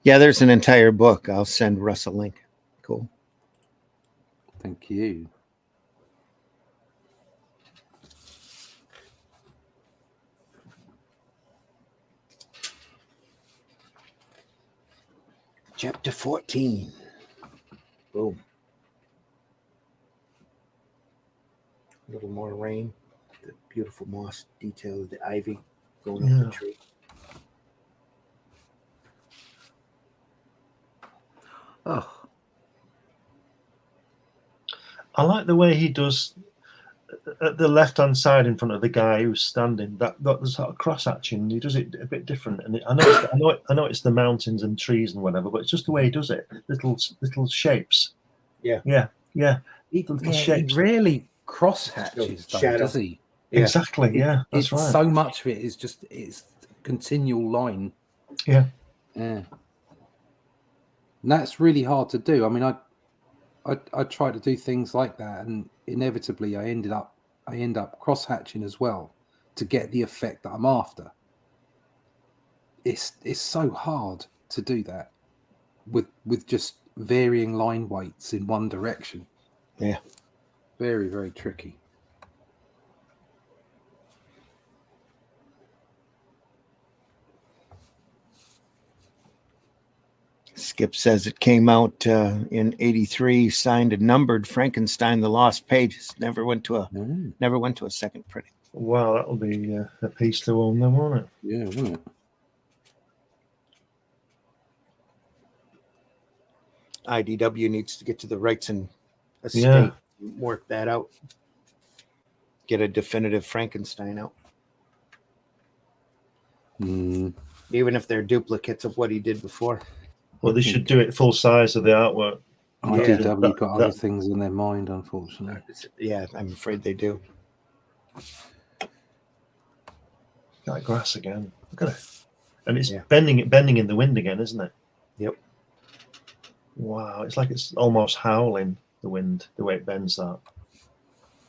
Yeah, there's an entire book. I'll send Russ a link. Cool. Thank you. Chapter 14. Boom. A little more rain. The beautiful moss detail of the ivy going up the tree. Oh. I like the way he does at the left-hand side in front of the guy who's standing, that sort of cross-hatching, he does it a bit different. And I know it's the mountains and trees and whatever, but it's just the way he does it. Little shapes. Yeah. Little shapes. He rarely cross-hatches, though, does he? Yeah. Exactly. Yeah, that's right. So much of it is just it's continual line. Yeah. And that's really hard to do. I mean, I try to do things like that, and inevitably I end up cross-hatching as well to get the effect that I'm after. It's so hard to do that with just varying line weights in one direction. Yeah. Very, very tricky. Skip says it came out in '83, signed and numbered Frankenstein: The Lost Pages. Never went to a second printing. Wow, that'll be a piece to own then, won't it? Yeah, wouldn't it? IDW needs to get to the Wrightson estate, work that out, get a definitive Frankenstein out. Even if they're duplicates of what he did before. Well, they should do it full size of the artwork. IDW got other things in their mind, unfortunately. Yeah, I'm afraid they do. That grass again. Look at it. And it's bending in the wind again, isn't it? Yep. Wow, it's like it's almost howling, the wind, the way it bends that.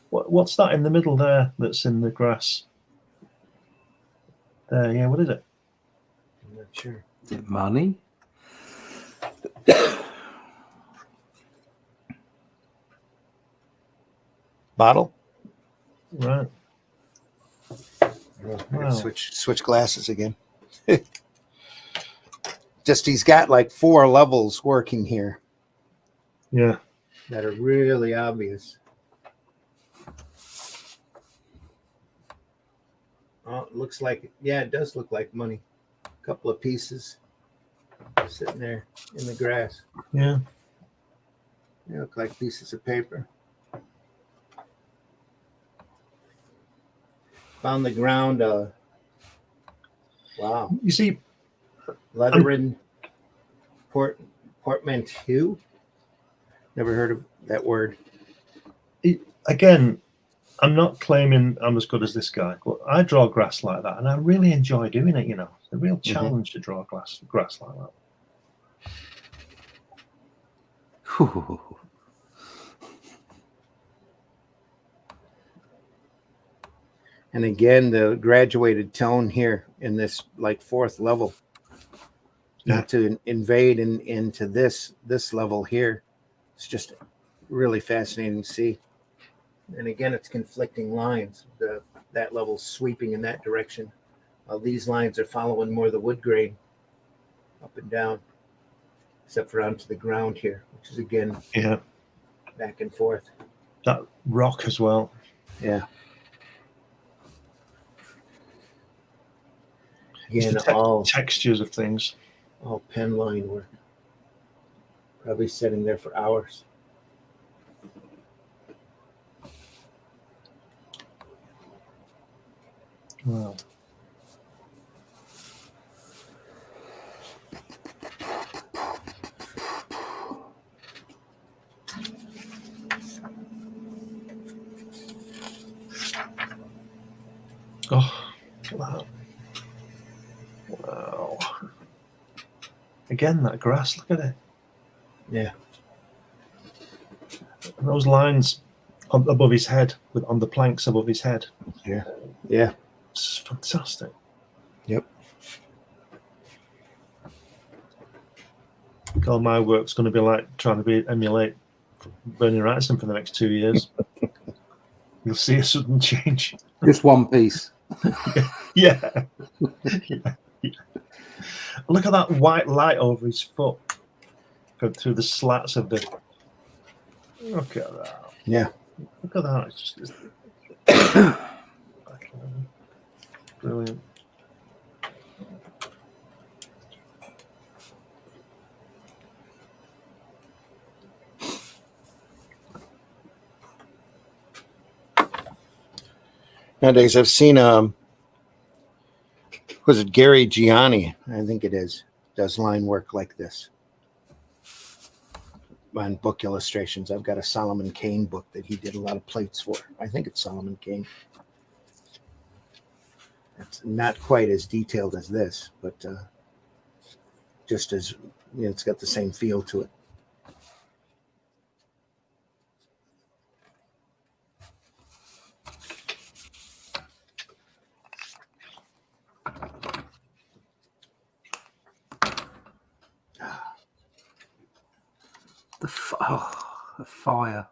What's that in the middle there that's in the grass? There, yeah, what is it? I'm not sure. Is it money? Bottle? Right. Wow. Switch glasses again. Just he's got like 4 levels working here. Yeah. That are really obvious. Oh, it looks like it does look like money. A couple of pieces sitting there in the grass. Yeah. They look like pieces of paper. Found the ground. Wow. You see, leather-ridden portmanteau. Never heard of that word. Again, I'm not claiming I'm as good as this guy, but I draw grass like that, and I really enjoy doing it. It's a real challenge to draw grass like that. And again, the graduated tone here in this like 4th level, not to invade into this level here. It's just really fascinating to see. And again, it's conflicting lines. That level's sweeping in that direction. These lines are following more the wood grain up and down, except for onto the ground here, which is again back and forth. That rock as well. Yeah. Again, all textures of things. All pen line work. Probably sitting there for hours. Wow. Oh, wow. Wow. Again, that grass, look at it. Yeah. And those lines above his head, on the planks above his head. Yeah. Yeah. It's fantastic. Yep. All my work's going to be like trying to emulate Bernie Wrightson for the next 2 years. You'll see a sudden change. Just one piece. Yeah. Look at that white light over his foot through the slats of the. Look at that. Yeah. Look at that. It's just brilliant. Nowadays, I've seen was it Gary Gianni? I think it is. Does line work like this on book illustrations. I've got a Solomon Kane book that he did a lot of plates for. I think it's Solomon Kane. It's not quite as detailed as this, but just as it's got the same feel to it. The fire.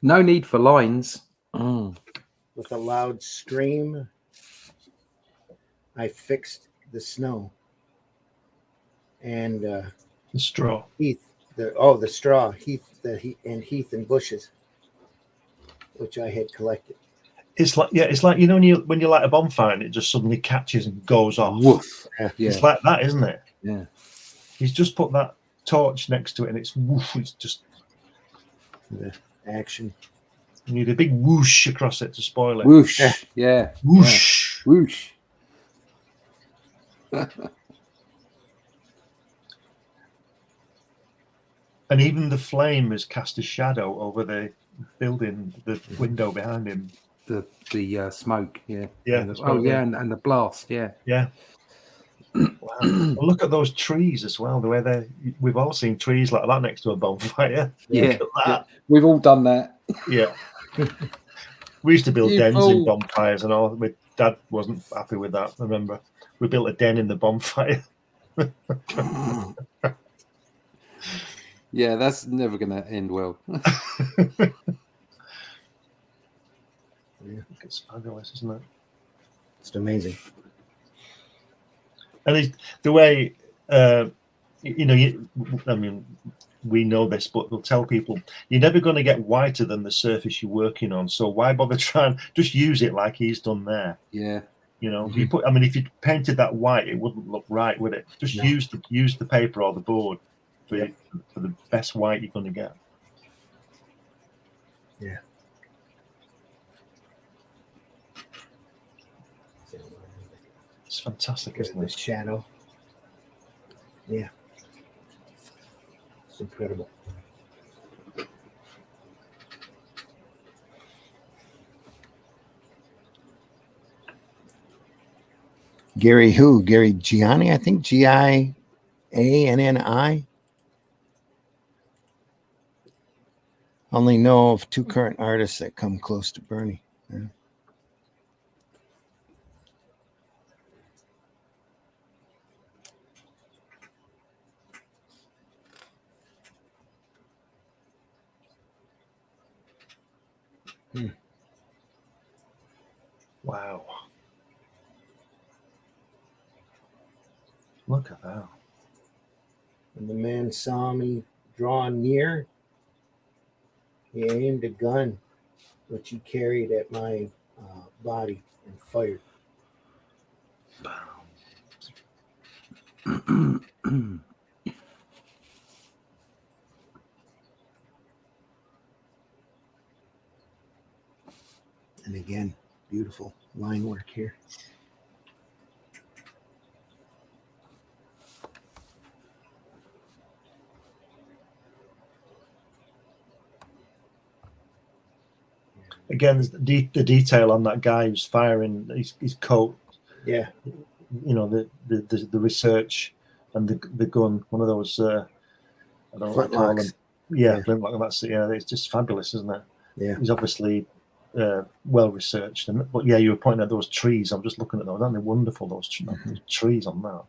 No need for lines. With a loud scream, I fixed the snow. And The straw. Heath, the straw, Heath and bushes, which I had collected. It's like when you light a bonfire and it just suddenly catches and goes off. Woof. Yeah. It's like that, isn't it? Yeah. He's just put that torch next to it and it's woof. It's just The action. you need a big whoosh across it to spoil it. Whoosh. Yeah. Whoosh. Yeah. Whoosh. And even the flame has cast a shadow over the building, the window behind him. The smoke, yeah. Yeah. And and the blast, yeah. Yeah. Wow. And look at those trees as well. The way we've all seen trees like that next to a bonfire. Yeah. Look at that. We've all done that. Yeah. We used to build You dens fool. in bonfires and all. My dad wasn't happy with that. I remember we built a den in the bonfire. Yeah, that's never going to end well. Yeah, it's fabulous, isn't it? It's amazing. And the way, I mean, we know this, but we'll tell people you're never going to get whiter than the surface you're working on. So why bother trying? Just use it like he's done there. Yeah. If you if you painted that white, it wouldn't look right, would it? Just use the paper or the board for the best white you're going to get. Yeah. It's fantastic, isn't The it? shadow. Yeah. It's incredible. Gary who? Gary Gianni, I think. Gianni. Only know of two current artists that come close to Bernie. Yeah. Wow. Look at that. When the man saw me draw near, he aimed a gun, which he carried at my body, and fired. And again, beautiful line work here. Again, the detail on that guy who's firing his coat. Yeah. The research and the gun. One of those. I don't know what to call them. Yeah, flintlock. That's it. Yeah, it's just fabulous, isn't it? Yeah. He's obviously well researched. But yeah, you were pointing at those trees. I'm just looking at those. Aren't they wonderful? Those trees on that.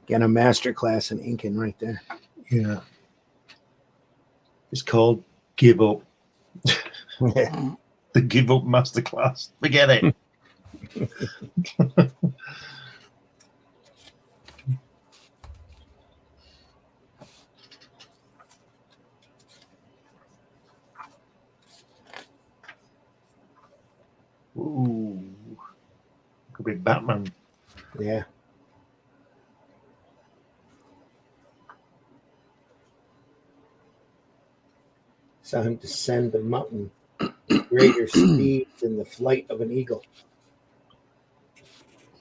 Again, a master class in inking right there. Yeah. It's called Give Up. Yeah. The Give Up Masterclass. Forget it. Ooh. Could be Batman. Yeah. Saw him descend the mountain with greater speed than the flight of an eagle.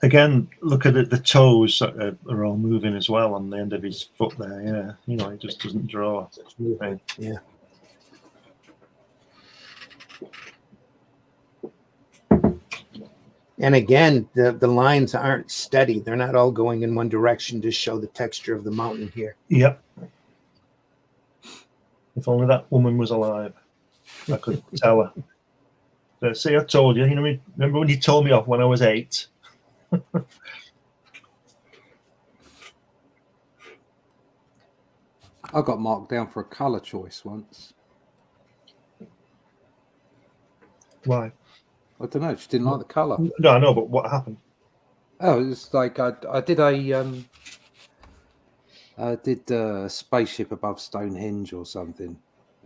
Again, look at it. The toes are all moving as well on the end of his foot there. Yeah, you know, he just doesn't draw. Right. Yeah. And again, the lines aren't steady. They're not all going in one direction to show the texture of the mountain here. Yep. If only that woman was alive, I could tell her. But see, I told you. You know, remember when you told me off when I was 8? I got marked down for a colour choice once. Why? I don't know. She didn't like the colour. No, I know, but what happened? Oh, it was like I did a spaceship above Stonehenge or something.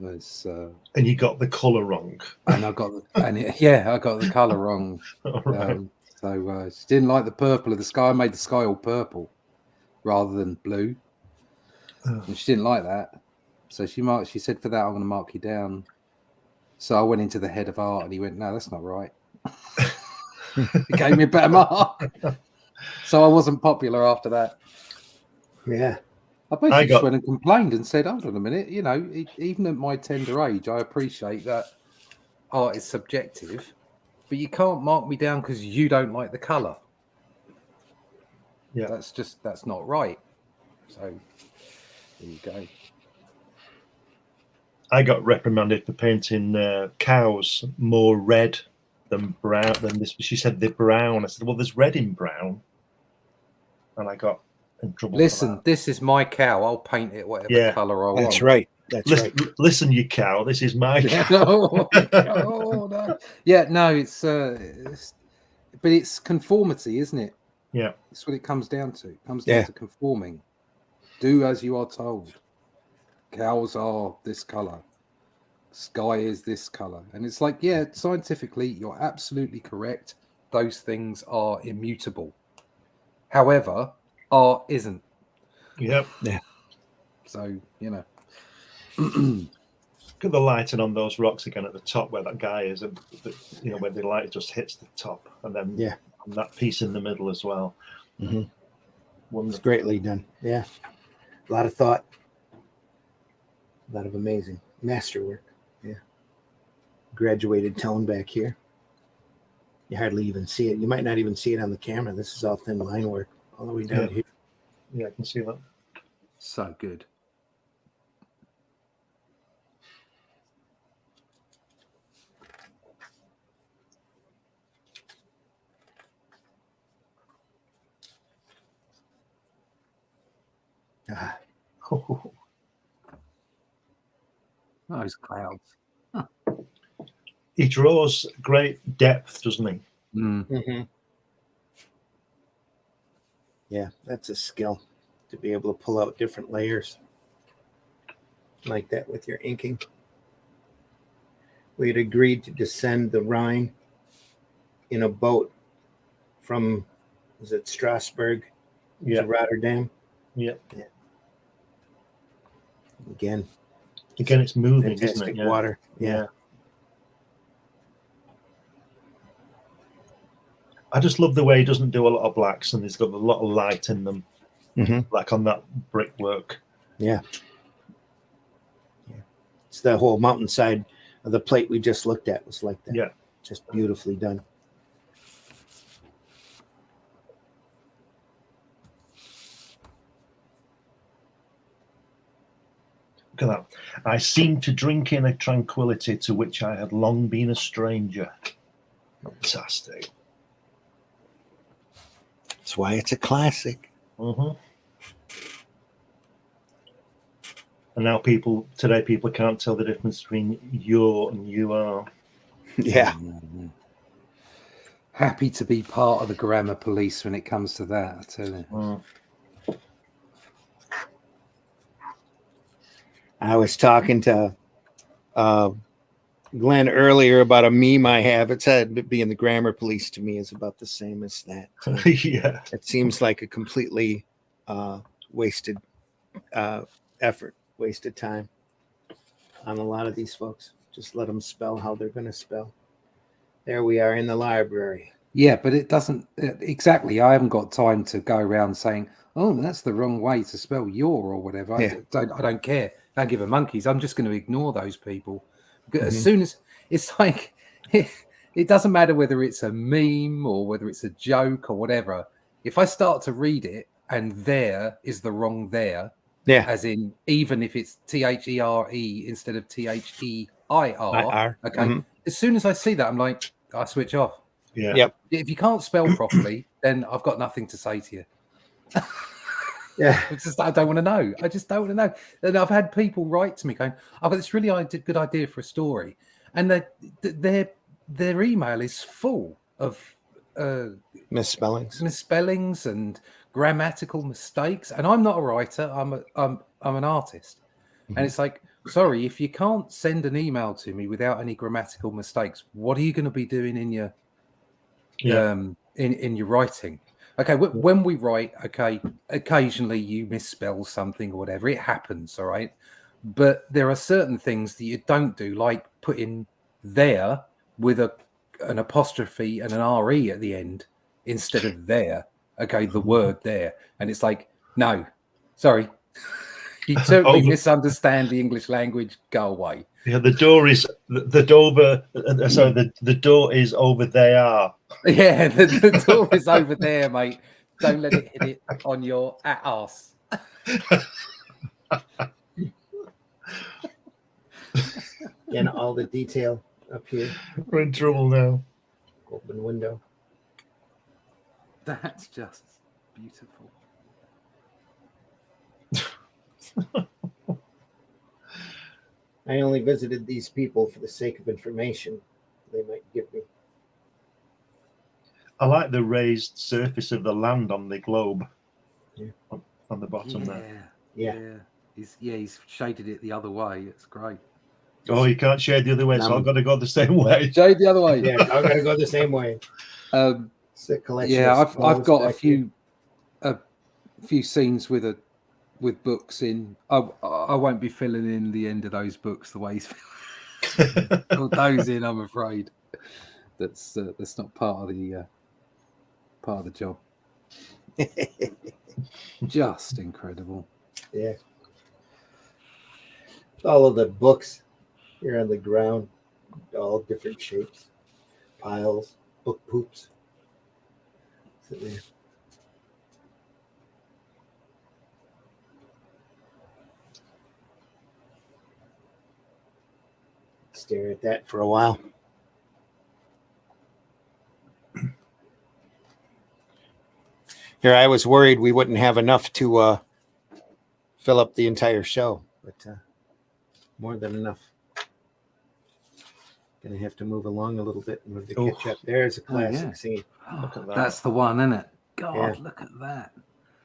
It's, And you got the colour wrong. and I got the colour wrong. All right. So she didn't like the purple of the sky. I made the sky all purple rather than blue. And she didn't like that. So she said, for that, I'm going to mark you down. So I went into the head of art and he went, no, that's not right. He gave me a better mark. So I wasn't popular after that. Yeah. I basically just went and complained and said, hold on a minute, you know, even at my tender age, I appreciate that art is subjective, but you can't mark me down because you don't like the colour. Yeah. That's not right. So there you go. I got reprimanded for painting cows more red than brown. Than this, she said they're brown. I said, well, there's red in brown, and I got in trouble. Listen, this is my cow. I'll paint it whatever colour I want. That's right. Right. Listen, you cow. This is my cow. No. Yeah, no, but it's conformity, isn't it? Yeah, that's what it comes down to. It comes down to conforming. Do as you are told. Cows are this colour. Sky is this colour. And it's like, yeah, scientifically, you're absolutely correct. Those things are immutable. However, art isn't. Yep. Yeah. So, you know. Look at the lighting on those rocks again at the top where that guy is, and you know, where the light just hits the top, and then and that piece in the middle as well. Mm-hmm. It's greatly done. Yeah. A lot of thought. A lot of amazing masterwork. Yeah. Graduated tone back here. You hardly even see it. You might not even see it on the camera. This is all thin line work all the way down here. Yeah, I can see that. So good. Those clouds. Huh. He draws great depth, doesn't he? Mm-hmm. Yeah, that's a skill to be able to pull out different layers like that with your inking. We had agreed to descend the Rhine in a boat from, was it Strasbourg to Rotterdam? Yeah. Again, it's moving, fantastic, isn't it? Water. Yeah. I just love the way he doesn't do a lot of blacks, and he's got a lot of light in them, like on that brickwork. Yeah. It's the whole mountainside of the plate we just looked at was like that. Yeah. Just beautifully done. Look at that. I seemed to drink in a tranquility to which I had long been a stranger. Fantastic. That's why it's a classic. And now people can't tell the difference between you're and you are. Yeah. Happy to be part of the grammar police when it comes to that, I tell you. I was talking to Glenn earlier about a meme I have. It said being the grammar police to me is about the same as that. Yeah. It seems like a completely wasted effort, wasted time. on a lot of these folks. Just let them spell how they're going to spell. There we are in the library. Yeah, but it doesn't exactly. I haven't got time to go around saying, "Oh, that's the wrong way to spell your" or whatever. Yeah. I don't care. I don't give a monkeys. I'm just going to ignore those people. As soon as it's like, it doesn't matter whether it's a meme or whether it's a joke or whatever. If I start to read it and there is the wrong there, Yeah. as in even if it's THERE instead of THEIR, okay. As soon as I see that, I'm like, I switch off. Yeah. Yep. If you can't spell properly, then I've got nothing to say to you. Yeah. I don't want to know. I just don't want to know. And I've had people write to me going, "I've got this really good idea for a story," and their email is full of misspellings and grammatical mistakes. And I'm not a writer. I'm an artist, and it's like, sorry, if you can't send an email to me without any grammatical mistakes, what are you going to be doing in your in your writing? Okay, when we write, okay, occasionally you misspell something or whatever. It happens, all right? But there are certain things that you don't do, like putting there with an apostrophe and an RE at the end instead of there. Okay, the word there. And it's like, no, sorry. You totally misunderstand the English language. Go away. Yeah, the door is the door is over there. Yeah, the door is over there, mate. Don't let it hit it on your ass. And all the detail up here. We're in trouble now. Open window. That's just beautiful. I only visited these people for the sake of information they might give me. I like the raised surface of the land on the globe. Yeah. On the bottom there. Yeah. He's shaded it the other way. It's great. Oh, you can't shade the other way, so I've got to go the same way. Shade the other way. Yeah, I've got to go the same way. It's a collection. Yeah, of I've got a here. few scenes with books in. I won't be filling in the end of those books the way he's filling those in. I'm afraid that's not part of the job. Just incredible. Yeah. All of the books here on the ground, all different shapes, piles, book poops. Sit there. Stare at that for a while. Here, I was worried we wouldn't have enough to fill up the entire show, but more than enough. Gonna have to move along a little bit in order to catch up. There's a classic scene. Look at that. That's the one, isn't it? God, look at that.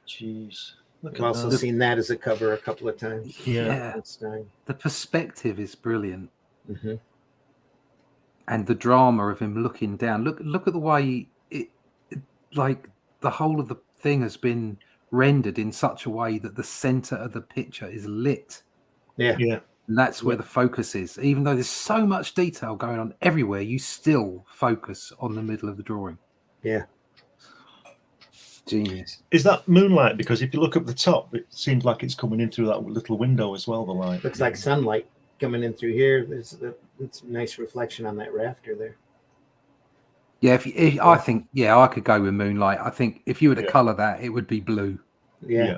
Jeez. I've also seen that as a cover a couple of times. Yeah. The perspective is brilliant. Mm-hmm. And the drama of him looking down. Look at the way it like the whole of the thing has been rendered in such a way that the center of the picture is lit. Yeah. And that's where the focus is. Even though there's so much detail going on everywhere, you still focus on the middle of the drawing. Yeah. Genius. Is that moonlight? Because if you look up the top, it seems like it's coming in through that little window as well, the light. Looks like sunlight coming in through here. It's a nice reflection on that rafter there. Yeah, I think, I could go with moonlight. I think if you were to color that, it would be blue. Yeah.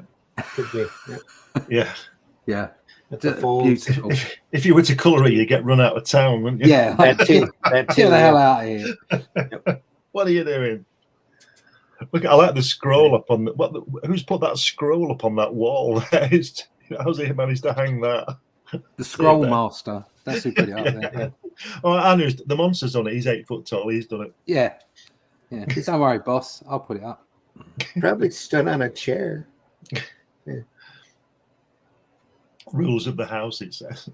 Could be. Yeah. Yeah. That's a beautiful. If you were to colour it, you'd get run out of town, wouldn't you? Yeah, that too. Get the hell out of here. What are you doing? Look, I like the scroll up on who's put that scroll up on that wall? How's he managed to hang that? The scroll master. That's who put it up there. Oh, I knew the monster's on it. He's 8 foot tall. He's done it. Yeah. Don't worry, boss. I'll put it up. Probably stood on a chair. Yeah. Rules of the house, it says.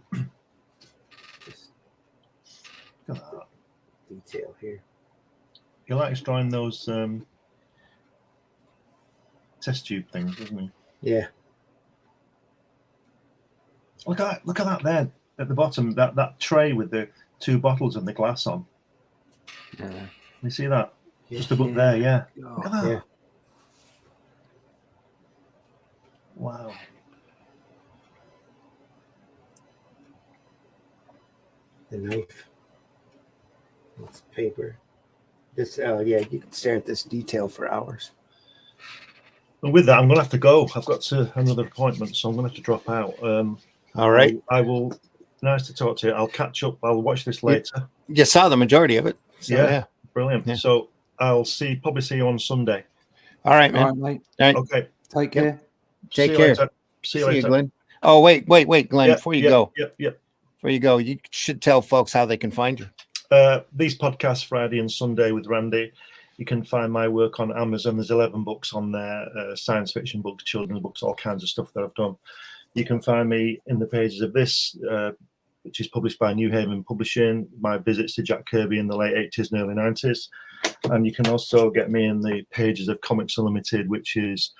Detail here. He likes drawing those test tube things, doesn't he? Yeah. Look at that there. at the bottom, that tray with the 2 bottles and the glass on. Yeah. You see that? Just above there, yeah. Oh, Look at that. Yeah. Wow. The knife. It's paper. This, yeah, you can stare at this detail for hours. And with that, I'm going to have to go. I've got another appointment, so I'm going to have to drop out. All right. I will. Nice to talk to you. I'll catch up. I'll watch this later. You saw the majority of it. So, yeah, brilliant. Yeah. So I'll probably see you on Sunday. All right, man. all right, mate. All right. Okay. Take care. Take See you care. later. See you later. Glenn. Oh, wait, Glenn. Yeah, Before you go, Yeah. before you go, you should tell folks how they can find you. These podcasts, Friday and Sunday with Randy. You can find my work on Amazon. There's 11 books on there, science fiction books, children's books, all kinds of stuff that I've done. You can find me in the pages of this, which is published by New Haven Publishing, my visits to Jack Kirby in the late 80s and early 90s. And you can also get me in the pages of Comics Unlimited, which is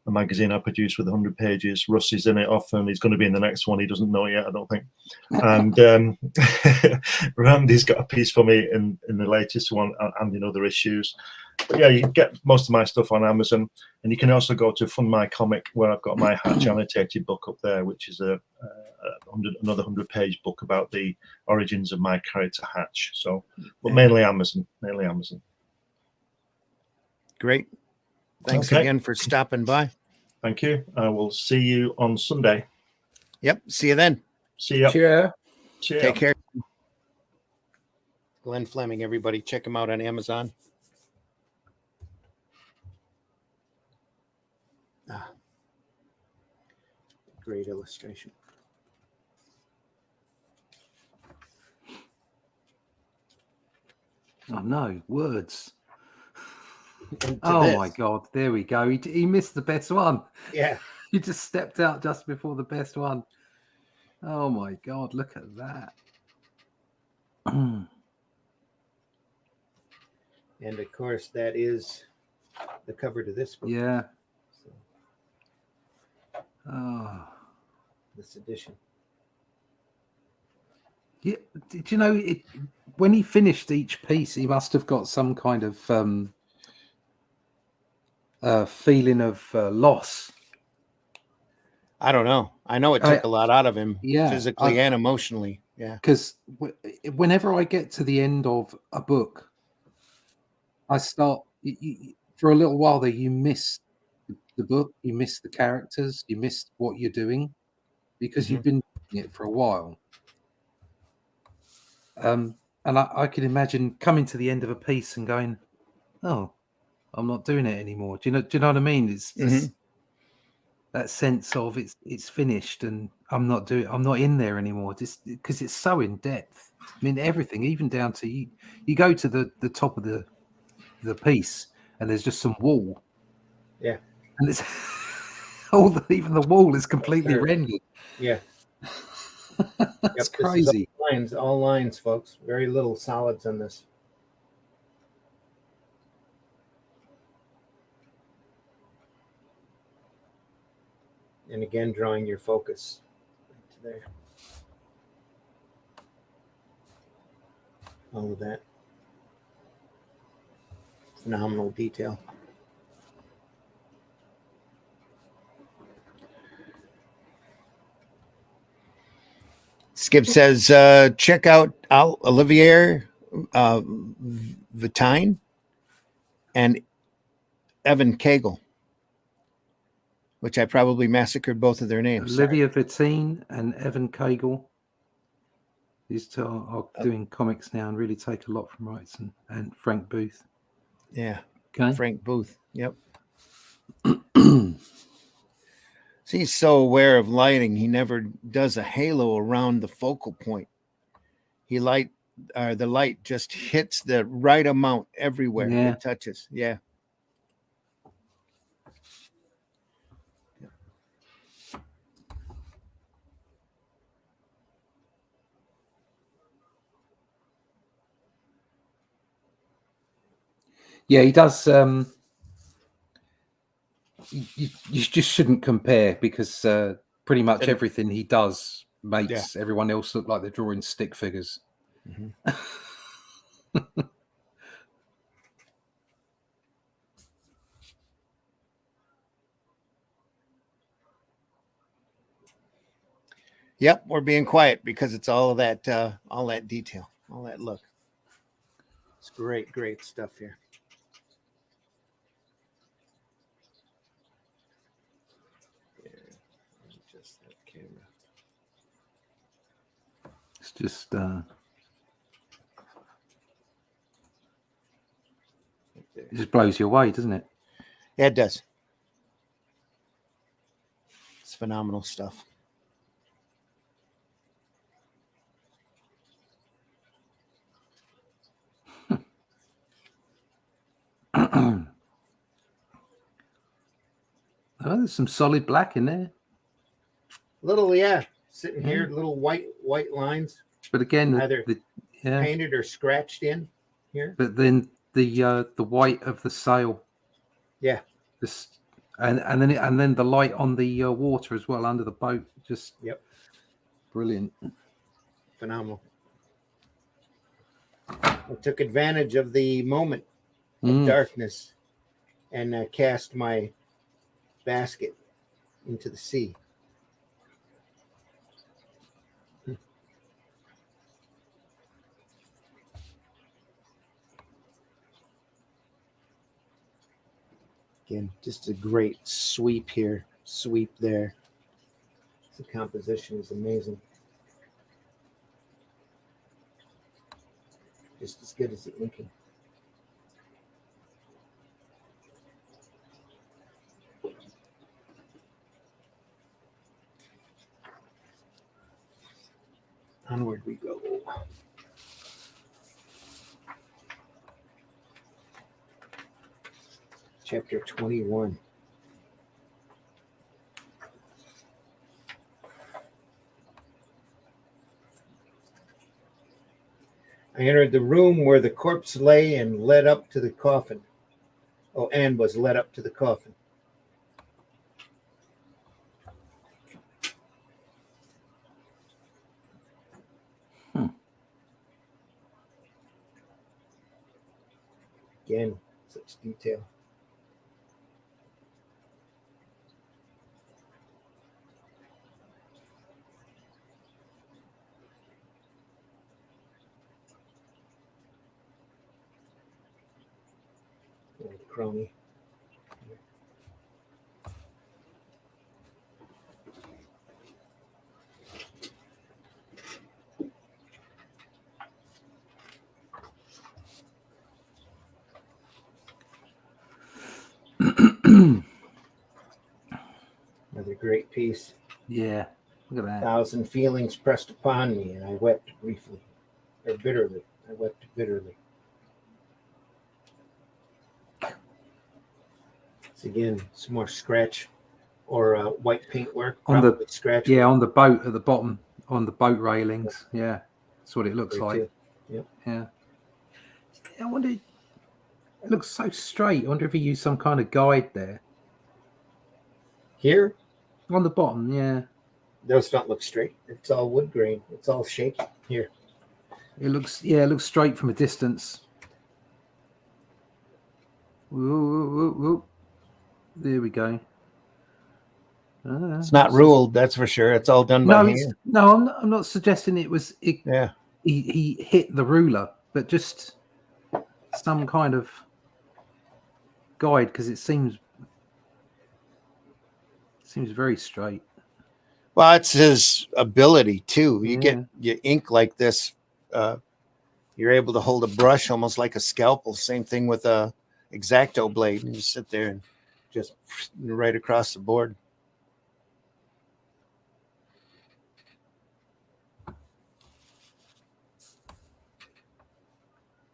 a magazine I produce with 100 pages. Russ is in it often. He's going to be in the next one. He doesn't know yet, I don't think. And Randy's got a piece for me in the latest one and in other issues. But yeah, you can get most of my stuff on Amazon. And you can also go to Fund My Comic, where I've got my Hatch annotated book up there, which is another 100-page book about the origins of my character Hatch. So, but mainly Amazon. Great. Thanks again for stopping by. Thank you. I will see you on Sunday. Yep. See you then. See you. Cheers. Take care. Glenn Fleming, everybody. Check him out on Amazon. Great illustration. Oh, no. Words. Oh my God! There we go. He missed the best one. Yeah, He just stepped out just before the best one. Oh my God! Look at that. and of course that is the cover to this book. Yeah. So, Oh. this edition. Yeah. Did you know it? When he finished each piece, he must have got some kind of feeling of loss. I don't know. I know it took a lot out of him, physically and emotionally. Yeah, because whenever I get to the end of a book, I start for a little while there. You miss the book, you miss the characters, you miss what you're doing because you've been doing it for a while. And I can imagine coming to the end of a piece and going, "Oh, I'm not doing it anymore." Do you know what I mean? It's just that sense of it's finished and I'm not in there anymore. Just because it's so in depth. I mean, everything, even down to you go to the top of the piece and there's just some wall. Yeah, and it's even the wall is completely rendered. Yeah. It's crazy. All lines, folks. Very little solids on this. And again, drawing your focus right to there. All of that. Phenomenal detail. Skip says, check out Olivier Vitine and Evan Cagle, which I probably massacred both of their names. Olivia Vitine and Evan Cagle. These two are doing comics now and really take a lot from Wrightson and Frank Booth. Yeah. Okay. Frank Booth. Yep. So he's so aware of lighting, he never does a halo around the focal point. The light just hits the right amount everywhere it touches. Yeah. Yeah, he does. You just shouldn't compare because pretty much everything he does makes everyone else look like they're drawing stick figures. Mm-hmm. Yep, we're being quiet because it's all that detail, all that look. It's great stuff here. Just that camera. It's just it just blows you away, doesn't it? Yeah, it does. It's phenomenal stuff. Oh, there's some solid black in there. Little, sitting here, little white lines. But again, either painted or scratched in here. But then the white of the sail. Yeah. Just and then the light on the water as well under the boat. Just brilliant. Phenomenal. I took advantage of the moment of darkness and cast my basket into the sea. Again, just a great sweep here, sweep there. The composition is amazing. Just as good as the inking. Onward we go. Chapter 21. I entered the room where the corpse lay and led up to the coffin. Oh, and was led up to the coffin. Again, such detail. Crony. Another great piece. Yeah, look at that. 1,000 feelings pressed upon me, and I wept briefly, or bitterly. I wept bitterly. Again, some more scratch or white paint work on the scratch. Yeah, on the boat at the bottom, on the boat railings. Yeah, that's what it looks like. Yep. Yeah. I wonder. It looks so straight. I wonder if he used some kind of guide there. Here, on the bottom, yeah. Those don't look straight. It's all wood grain. It's all shaky. Here. It looks straight from a distance. Whoa. There we go. It's not ruled, that's for sure. It's all done by hand. No, I'm not suggesting it was. Yeah. He hit the ruler, but just some kind of guide, because it seems very straight. Well, it's his ability too. You get you ink like this, you're able to hold a brush almost like a scalpel. Same thing with a X-Acto blade. And you sit there and just right across the board.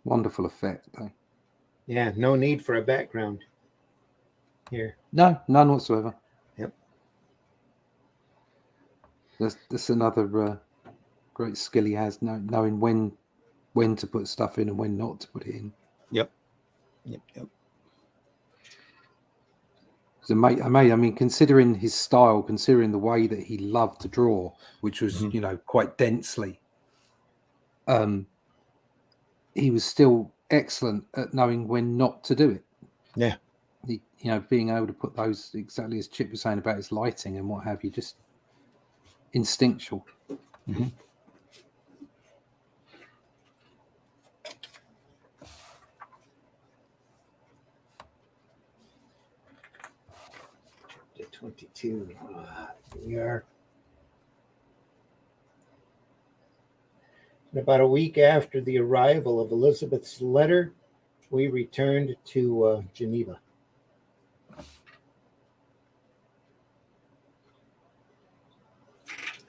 Wonderful effect, though. Yeah, no need for a background here. No, none whatsoever. Yep. That's another great skill he has, knowing when to put stuff in and when not to put it in. Yep. I mean, considering his style, considering the way that he loved to draw, which was, quite densely, he was still excellent at knowing when not to do it. Yeah. Being able to put those, exactly as Chip was saying about his lighting and what have you, just instinctual. Mm-hmm. Chapter 22. Here we are. And about a week after the arrival of Elizabeth's letter, we returned to Geneva.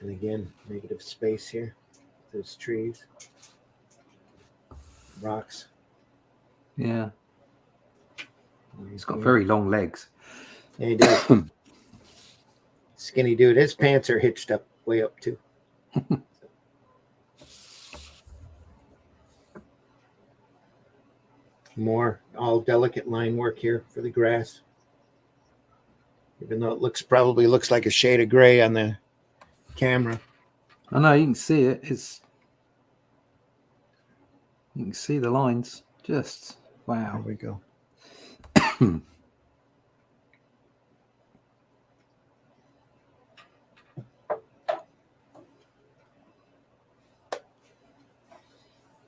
And again, negative space here. There's trees, rocks. Yeah. He's got very long legs. Yeah, he does. Skinny dude. His pants are hitched up, way up too. More all delicate line work here for the grass. Even though it probably looks like a shade of gray on the camera. I know, you can see it. You can see the lines. Just wow. There we go.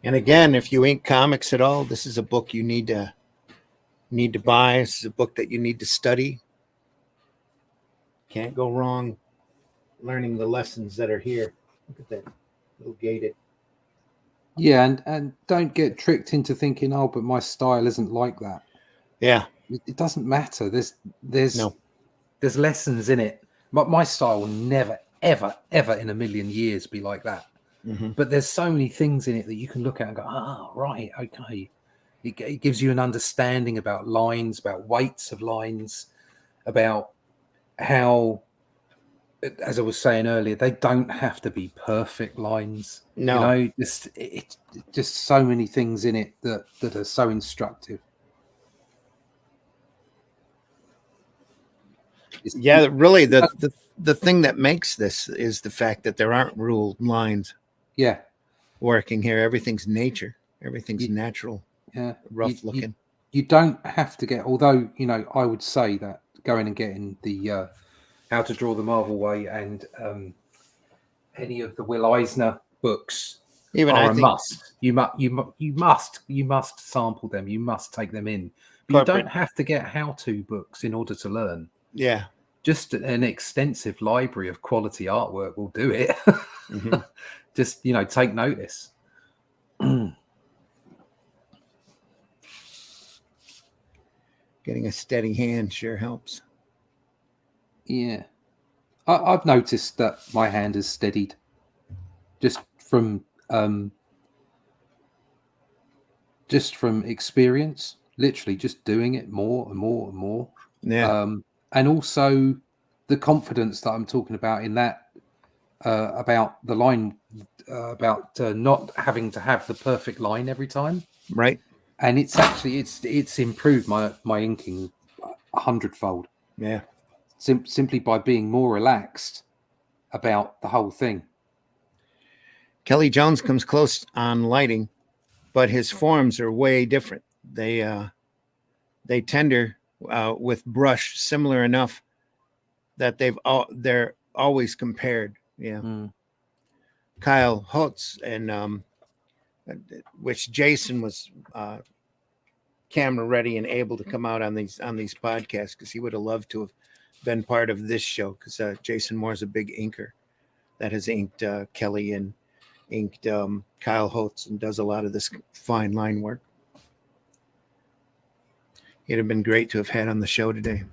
And again, if you ink comics at all, this is a book you need to buy. This is a book that you need to study. Can't go wrong learning the lessons that are here. Look at that little gated. Yeah, and don't get tricked into thinking, oh, but my style isn't like that. Yeah. It doesn't matter. There's lessons in it. But my style will never, ever, ever in a million years be like that. Mm-hmm. But there's so many things in it that you can look at and go, right, okay. It gives you an understanding about lines, about weights of lines, about how, as I was saying earlier, they don't have to be perfect lines. No. Just so many things in it that are so instructive. Yeah, really, the thing that makes this is the fact that there aren't ruled lines. Yeah, working here. Everything's nature. Everything's natural. Yeah, rough looking. You don't have to get. Although I would say that going and getting the How to Draw the Marvel Way and any of the Will Eisner books are a must. You must sample them. You must take them in. But you don't have to get how-to books in order to learn. Yeah. Just an extensive library of quality artwork will do it. Mm-hmm. Just, take notice. Getting a steady hand sure helps. Yeah. I've noticed that my hand has steadied just from experience, literally just doing it more and more and more. Yeah. And also the confidence that I'm talking about in that, about the line, about not having to have the perfect line every time. Right. And it's actually, it's improved my inking 100-fold. Yeah. Simply by being more relaxed about the whole thing. Kelly Jones comes close on lighting, but his forms are way different. They tender with brush similar enough that they're always compared. Yeah. Mm. Kyle Holtz and which Jason was camera ready and able to come out on these podcasts because he would have loved to have been part of this show because Jason Moore's a big inker that has inked Kelly and inked Kyle Holtz and does a lot of this fine line work. It'd have been great to have had on the show today.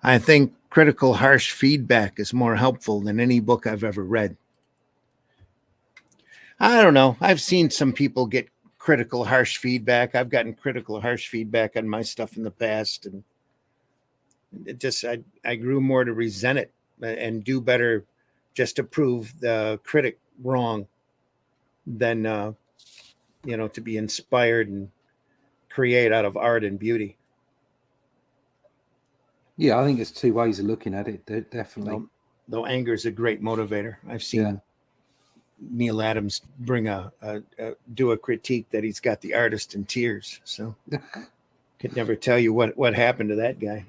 I think critical, harsh feedback is more helpful than any book I've ever read. I don't know. I've seen some people get critical, harsh feedback. I've gotten critical, harsh feedback on my stuff in the past. And it just, I grew more to resent it and do better just to prove the critic wrong than, to be inspired and create out of art and beauty. Yeah, I think there's two ways of looking at it. Definitely. Though anger is a great motivator. I've seen Neil Adams do a critique that he's got the artist in tears. So could never tell you what happened to that guy.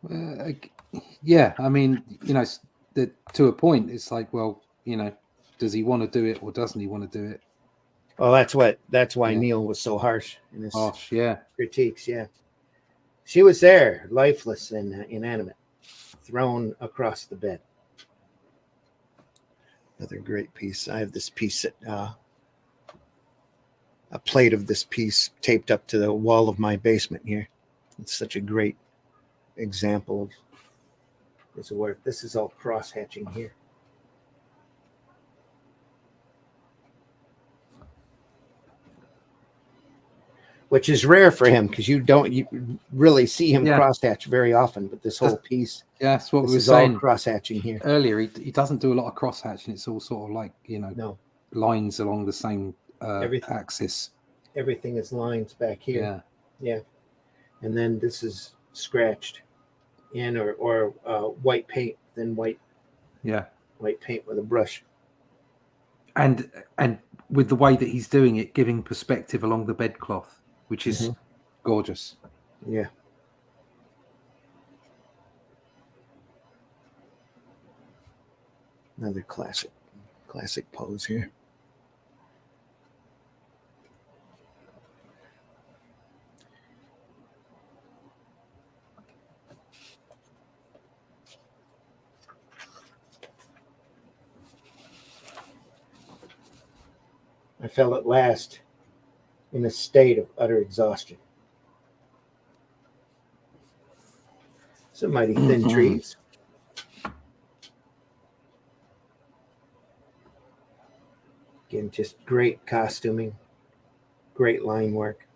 But yeah, I mean, to a point, it's like, well, does he want to do it or doesn't he want to do it? Well, that's why Neil was so harsh in his critiques. Yeah, she was there, lifeless and inanimate, thrown across the bed. Another great piece. I have this piece that a plate of this piece taped up to the wall of my basement here. It's such a great example of his work. This is all cross hatching here. Which is rare for him because you really see him crosshatch very often. But this whole piece, that's what we were saying. Crosshatching here earlier. He doesn't do a lot of crosshatching. It's all sort of like lines along the same axis. Everything is lines back here. Yeah, and then this is scratched in or white paint, then white paint with a brush. And with the way that he's doing it, giving perspective along the bedcloth, which is gorgeous. Yeah. Another classic pose here. I fell at last in a state of utter exhaustion. Some mighty thin trees. Again, just great costuming, great line work.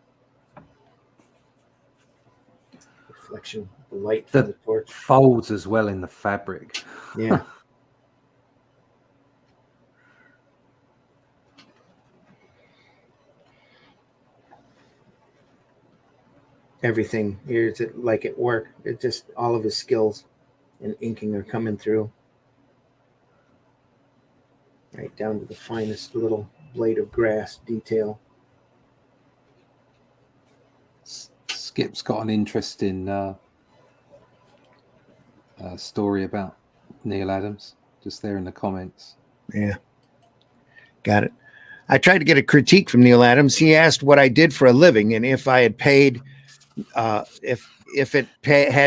Reflection, the light from the torch. Folds as well in the fabric. Yeah. Everything here is like at work. It just all of his skills and inking are coming through. Right down to the finest little blade of grass detail. Skip's got an interesting story about Neil Adams, just there in the comments. Yeah, got it. I tried to get a critique from Neil Adams. He asked what I did for a living and if I had paid, had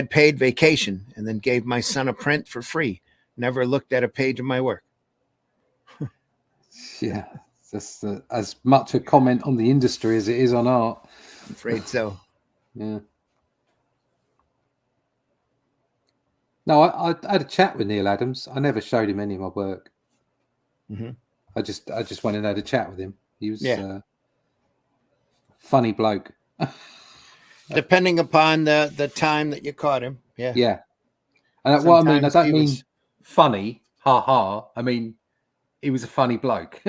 paid vacation, and then gave my son a print for free. Never looked at a page of my work. Yeah, that's as much a comment on the industry as it is on art. I'm afraid so. Yeah. No, I had a chat with Neil Adams. I never showed him any of my work. Mm-hmm. I just went and had a chat with him. He was funny bloke. Depending upon the time that you caught him. Yeah. Yeah. And what I mean, I don't mean funny, ha ha. I mean, he was a funny bloke.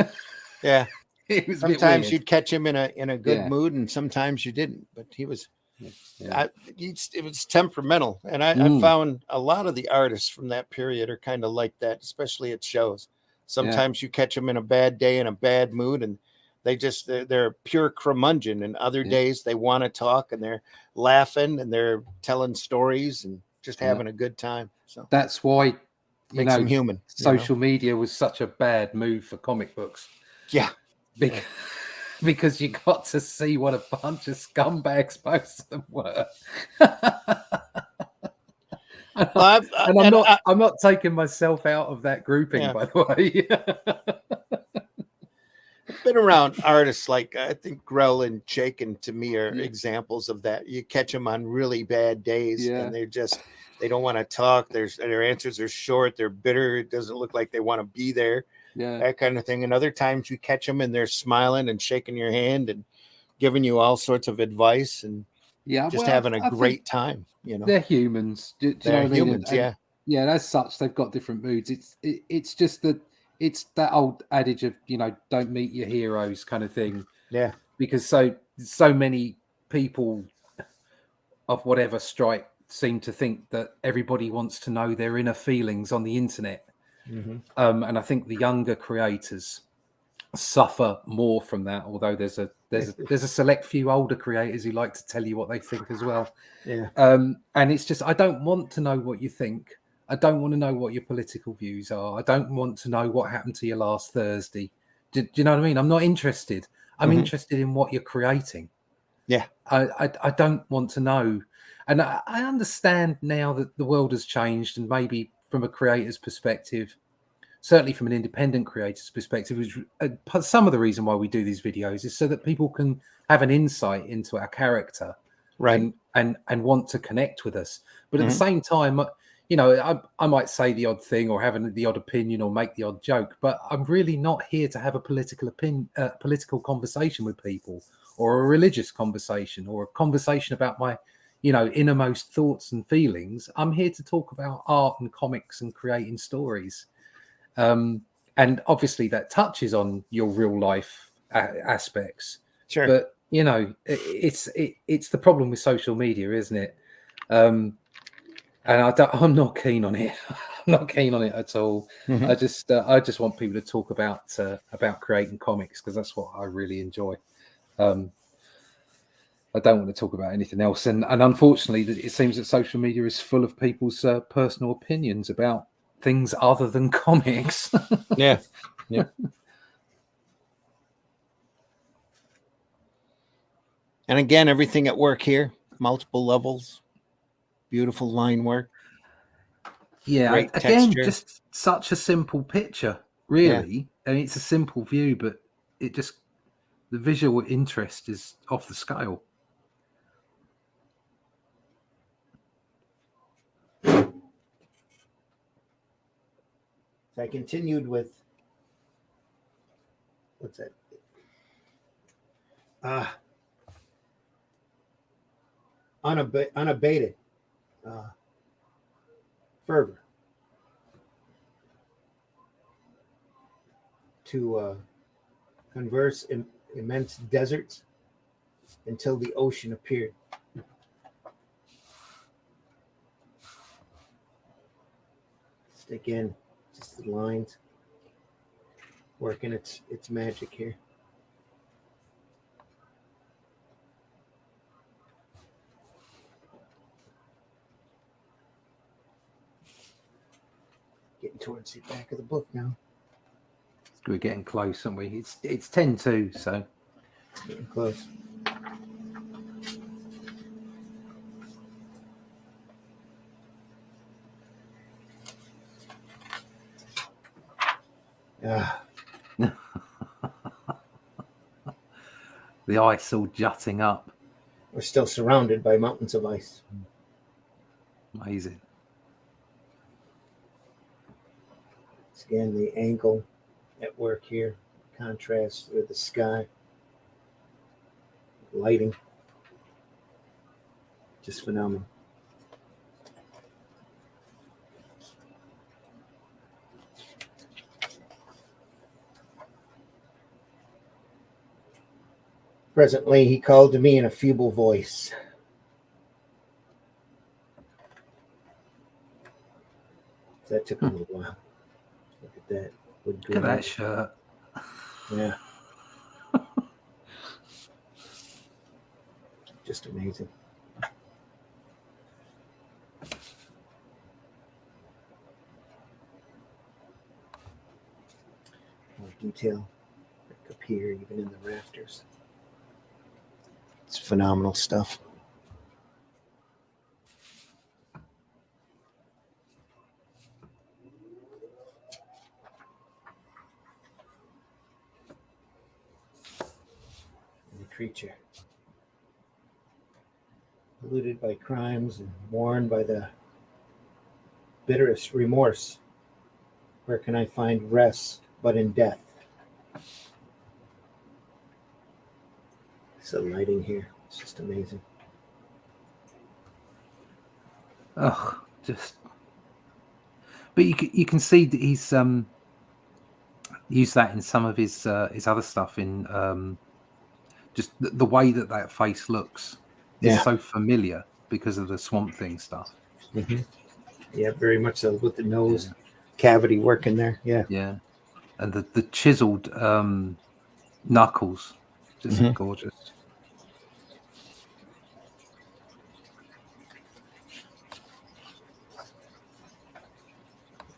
Yeah. It was sometimes you'd catch him in a good mood, and sometimes you didn't. But he was, it was temperamental, and I found a lot of the artists from that period are kind of like that, especially at shows. Sometimes you catch them in a bad day, in a bad mood, and they're pure curmudgeon. And other days they want to talk and they're laughing and they're telling stories and just having a good time. So that's why makes them human. Social media was such a bad move for comic books. Yeah. Because you got to see what a bunch of scumbags most of them were. I'm not taking myself out of that grouping, by the way. I've been around artists like I think Grell and Chaikin to me are examples of that. You catch them on really bad days and they don't want to talk. Their answers are short. They're bitter. It doesn't look like they want to be there. Yeah, that kind of thing. And other times you catch them and they're smiling and shaking your hand and giving you all sorts of advice and just having a great time. They're humans. Do you know what I mean? Humans, yeah. As such, they've got different moods. It's just that it's that old adage of don't meet your heroes kind of thing. Yeah, because so many people of whatever stripe seem to think that everybody wants to know their inner feelings on the internet. Mm-hmm. And I think the younger creators suffer more from that, although there's a select few older creators who like to tell you what they think as well. Yeah. And it's just, I don't want to know what you think. I don't want to know what your political views are. I don't want to know what happened to you last Thursday. Do you know what I mean? I'm not interested. I'm interested in what you're creating. Yeah. I don't want to know. And I understand now that the world has changed, and maybe from a creator's perspective, certainly from an independent creator's perspective, which some of the reason why we do these videos is so that people can have an insight into our character, Right. and want to connect with us. But at the same time, you know, I might say the odd thing or have the odd opinion or make the odd joke, but I'm really not here to have a political conversation with people, or a religious conversation, or a conversation about my, you know, innermost thoughts and feelings. I'm here to talk about art and comics and creating stories. And obviously that touches on your real life aspects. Sure. But, you know, it's the problem with social media, isn't it? And I'm not keen on it. I'm not keen on it at all. I just want people to talk about creating comics, because that's what I really enjoy. I don't want to talk about anything else. And unfortunately, it seems that social media is full of people's personal opinions about things other than comics. Yeah. Yeah. And again, everything at work here, multiple levels, beautiful line work. Yeah, Great again, texture. just such a simple picture, really. I mean, it's a simple view, but it just, the visual interest is off the scale. I continued with, what's that? Unabated fervor to converse in immense deserts until the ocean appeared. Again, just the lines working its magic here. Getting towards the back of the book now. We're getting close, aren't we? It's 10-2, so Getting close. the ice all jutting up. We're still surrounded by mountains of ice. Amazing. It's again the angle at work here, contrast with the sky, lighting, just phenomenal. Presently, he called to me in a feeble voice. That took a little while. Look at that. Look at that shirt. Yeah. Just amazing. More detail up here, even in the rafters. It's phenomenal stuff. The creature, polluted by crimes and worn by the bitterest remorse, where can I find rest but in death? The lighting here, it's just amazing. Oh, just. But you can see that he's used that in some of his other stuff. In just the way that face looks is so familiar. because of the Swamp Thing stuff. Mm-hmm. Yeah, very much so, with the nose cavity work in there. Yeah. Yeah. And the chiseled knuckles, just gorgeous.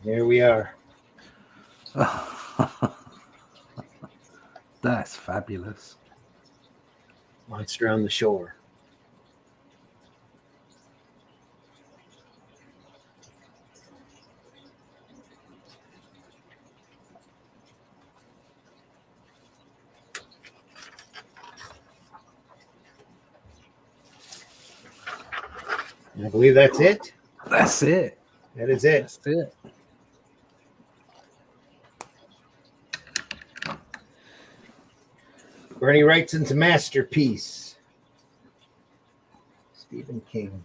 There we are. That's fabulous. Monster on the Shore. I believe that's it. That's it. That is it. That's it. Bernie Wrightson's masterpiece. Stephen King.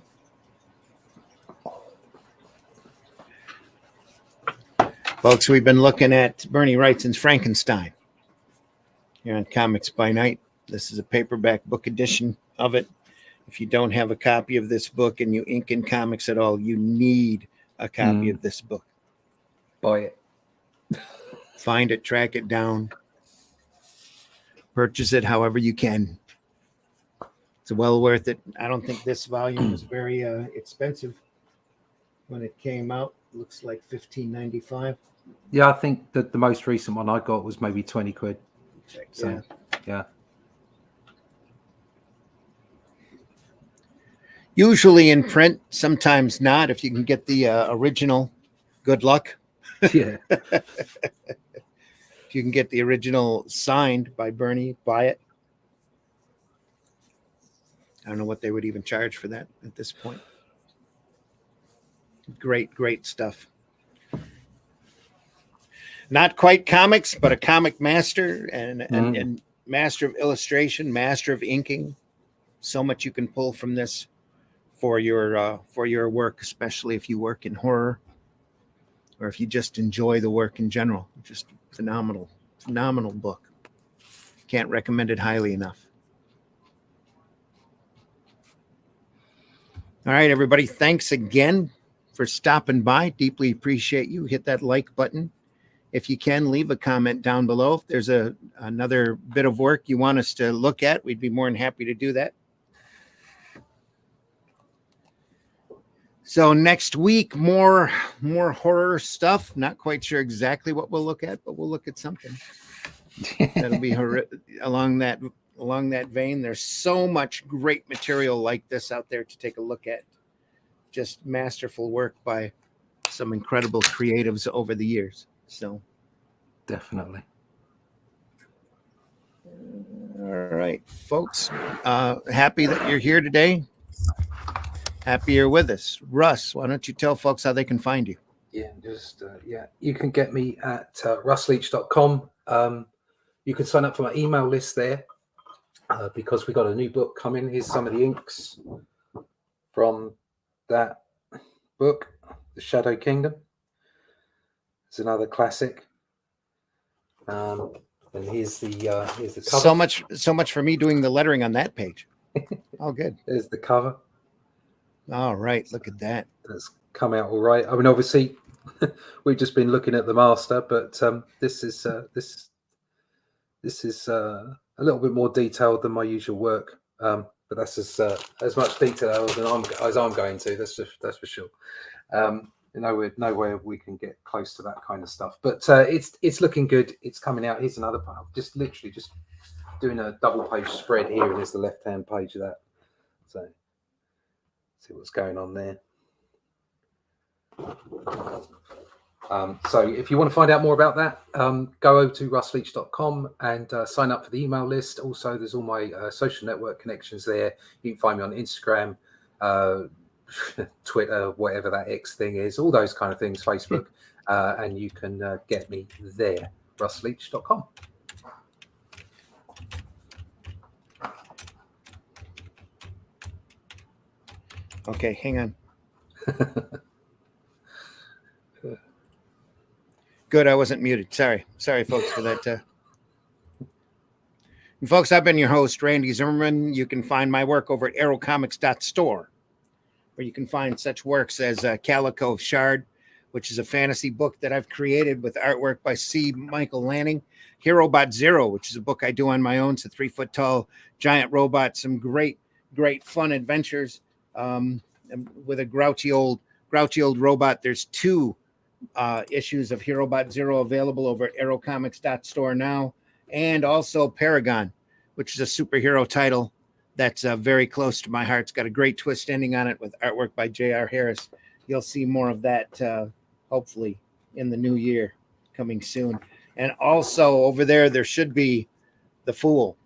Folks, we've been looking at Bernie Wrightson's Frankenstein here on Comics by Night. This is a paperback book edition of it. If you don't have a copy of this book and you ink in comics at all, you need a copy of this book. Buy it. Find it, track it down. Purchase it however you can. It's well worth it. I don't think this volume was very expensive when it came out. Looks like $15.95. Yeah, I think that the most recent one I got was maybe 20 quid. So, yeah. Usually in print, sometimes not. If you can get the original, good luck. Yeah. If you can get the original signed by Bernie, buy it. I don't know what they would even charge for that at this point. Great, great stuff. Not quite comics, but a comic master and master of illustration, master of inking. So much you can pull from this for your work, especially if you work in horror or if you just enjoy the work in general. Just phenomenal book. Can't recommend it highly enough. All right, everybody. Thanks again for stopping by. Deeply appreciate you. Hit that like button. If you can, leave a comment down below. If there's another bit of work you want us to look at, we'd be more than happy to do that. So next week, more horror stuff. Not quite sure exactly what we'll look at, but we'll look at something. That'll be along that vein. There's so much great material like this out there to take a look at. Just masterful work by some incredible creatives over the years. So definitely. All right, folks. Happy that you're here today. Happy you're with us. Russ, why don't you tell folks how they can find you? Yeah, you can get me at russleach.com. You can sign up for my email list there because we got a new book coming. Here's some of the inks from that book, The Shadow Kingdom. It's another classic. And here's the cover. So much for me doing the lettering on that page. Oh, good. There's the cover. All right, look at that. That's come out all right. I mean, obviously, we've just been looking at the master, but this is a little bit more detailed than my usual work. But that's as much detail as I'm going to. That's for sure. Nowhere we can get close to that kind of stuff. But it's looking good. It's coming out. Here's another part. Just doing a double page spread here, and here's the left hand page of that. So see what's going on there. So if you want to find out more about that, go over to russleach.com and sign up for the email list. Also, there's all my social network connections there. You can find me on Instagram, Twitter, whatever that X thing is, all those kind of things, Facebook, and you can get me there, russleach.com. Okay, hang on. Good, I wasn't muted. Sorry, folks, for that. And folks, I've been your host, Randy Zimmerman. You can find my work over at aerocomics.store. where you can find such works as Calico of Shard, which is a fantasy book that I've created with artwork by C. Michael Lanning. Herobot Zero, which is a book I do on my own. It's a 3-foot tall giant robot. Some great fun adventures with a grouchy old robot. There's 2 issues of Herobot Zero available over at aerocomics.store now, and also Paragon, which is a superhero title that's very close to my heart. It's got a great twist ending on it with artwork by J.R. Harris. You'll see more of that hopefully in the new year coming soon. And also over there should be The Fool,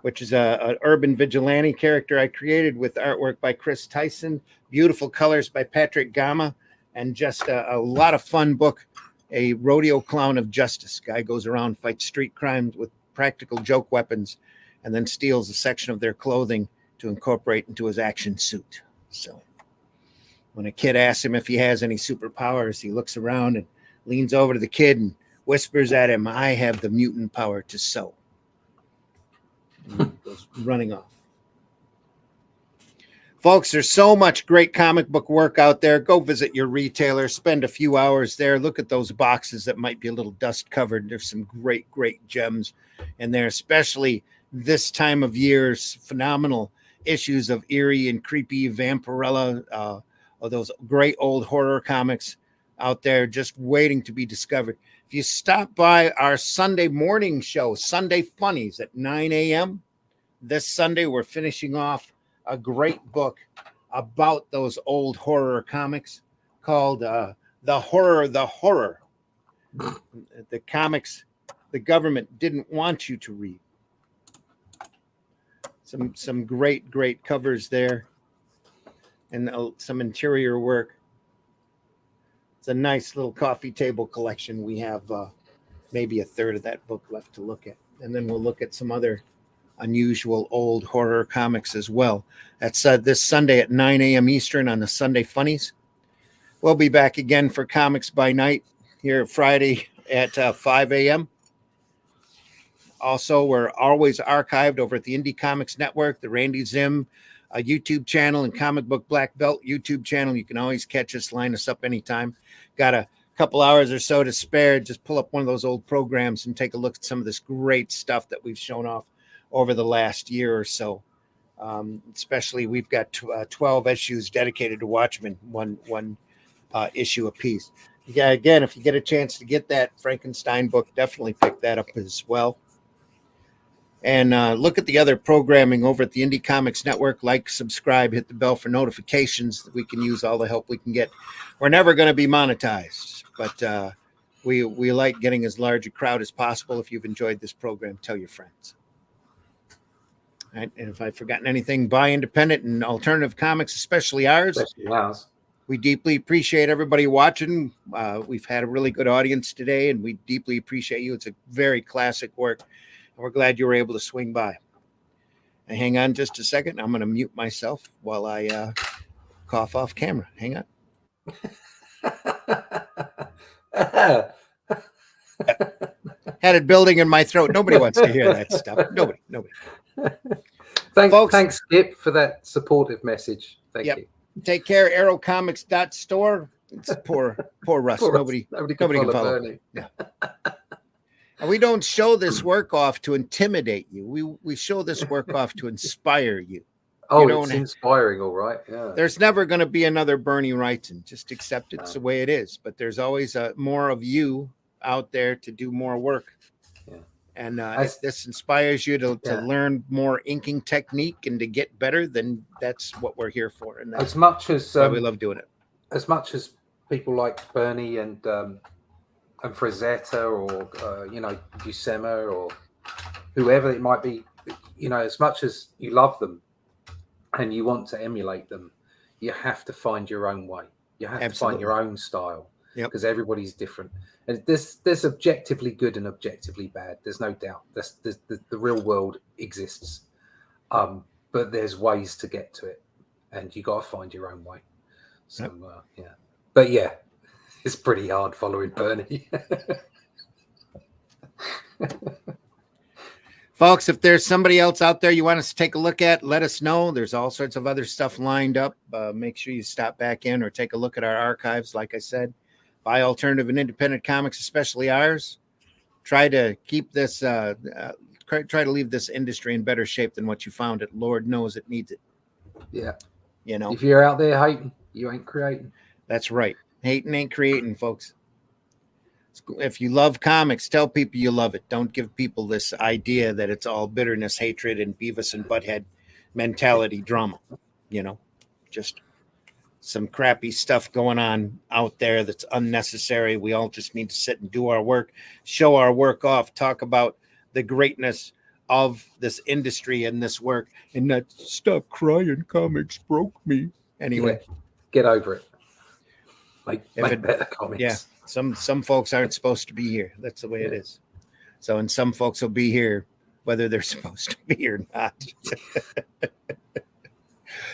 which is an urban vigilante character I created with artwork by Chris Tyson, beautiful colors by Patrick Gama, and just a lot of fun book. A rodeo clown of justice. Guy goes around, fights street crimes with practical joke weapons, and then steals a section of their clothing to incorporate into his action suit. So when a kid asks him if he has any superpowers, he looks around and leans over to the kid and whispers at him, "I have the mutant power to sew." And he goes running off. Folks, there's so much great comic book work out there. Go visit your retailer, spend a few hours there. Look at those boxes that might be a little dust covered. There's some great gems in there, especially this time of year's phenomenal issues of eerie and creepy Vampirella, or those great old horror comics out there just waiting to be discovered. If you stop by our Sunday morning show, Sunday Funnies at 9 a.m. this Sunday, we're finishing off a great book about those old horror comics called The Horror. The comics the government didn't want you to read. Some great covers there, and some interior work. It's a nice little coffee table collection. We have maybe a third of that book left to look at, and then we'll look at some other unusual old horror comics as well. That's this Sunday at 9 a.m. Eastern on the Sunday Funnies. We'll be back again for Comics by Night here Friday at 5 a.m. Also, we're always archived over at the Indie Comics Network, the Randy Zim YouTube channel, and Comic Book Black Belt YouTube channel. You can always catch us, line us up anytime. Got a couple hours or so to spare, just pull up one of those old programs and take a look at some of this great stuff that we've shown off over the last year or so. Especially, we've got 12 issues dedicated to Watchmen, one issue apiece. Yeah, again, if you get a chance to get that Frankenstein book, definitely pick that up as well. And look at the other programming over at the Indie Comics Network. Like, subscribe, hit the bell for notifications that we can use all the help we can get. We're never going to be monetized, but we like getting as large a crowd as possible. If you've enjoyed this program, tell your friends. All right, and if I've forgotten anything, buy independent and alternative comics, especially ours. We deeply appreciate everybody watching. We've had a really good audience today, and we deeply appreciate you. It's a very classic work. We're glad you were able to swing by. And hang on just a second. I'm going to mute myself while I cough off camera. Hang on. Had it building in my throat. Nobody wants to hear that stuff. Nobody. Thanks, Skip, for that supportive message. Thank you. Take care. Aerocomics.store. It's poor Russ. Nobody can follow Bernie. Yeah. And we don't show this work off to intimidate you. We show this work off to inspire you. Oh, it's inspiring, all right. Yeah. There's never going to be another Bernie Wrightson. Just accept it's the way it is. But there's always more of you out there to do more work. Yeah. And if this inspires you to learn more inking technique and to get better, then that's what we're here for. And that's as much as we love doing it. As much as people like Bernie and Frazetta or Buscema or whoever it might be, as much as you love them and you want to emulate them, you have to find your own way. You have to find your own style, because everybody's different. And there's objectively good and objectively bad. There's no doubt. The real world exists, but there's ways to get to it, and you got to find your own way. So but it's pretty hard following Bernie. Folks, if there's somebody else out there you want us to take a look at, let us know. There's all sorts of other stuff lined up. Make sure you stop back in or take a look at our archives. Like I said, buy alternative and independent comics, especially ours. Try to keep this, try to leave this industry in better shape than what you found it. Lord knows it needs it. Yeah. You know, if you're out there hating, you ain't creating. That's right. Hating ain't creating, folks. If you love comics, tell people you love it. Don't give people this idea that it's all bitterness, hatred, and Beavis and Butthead mentality drama. You know, just some crappy stuff going on out there that's unnecessary. We all just need to sit and do our work, show our work off, talk about the greatness of this industry and this work, and not stop crying. Comics broke me. Anyway, get over it. Make better comics. Yeah, some folks aren't supposed to be here. That's the way it is. So, and some folks will be here whether they're supposed to be or not.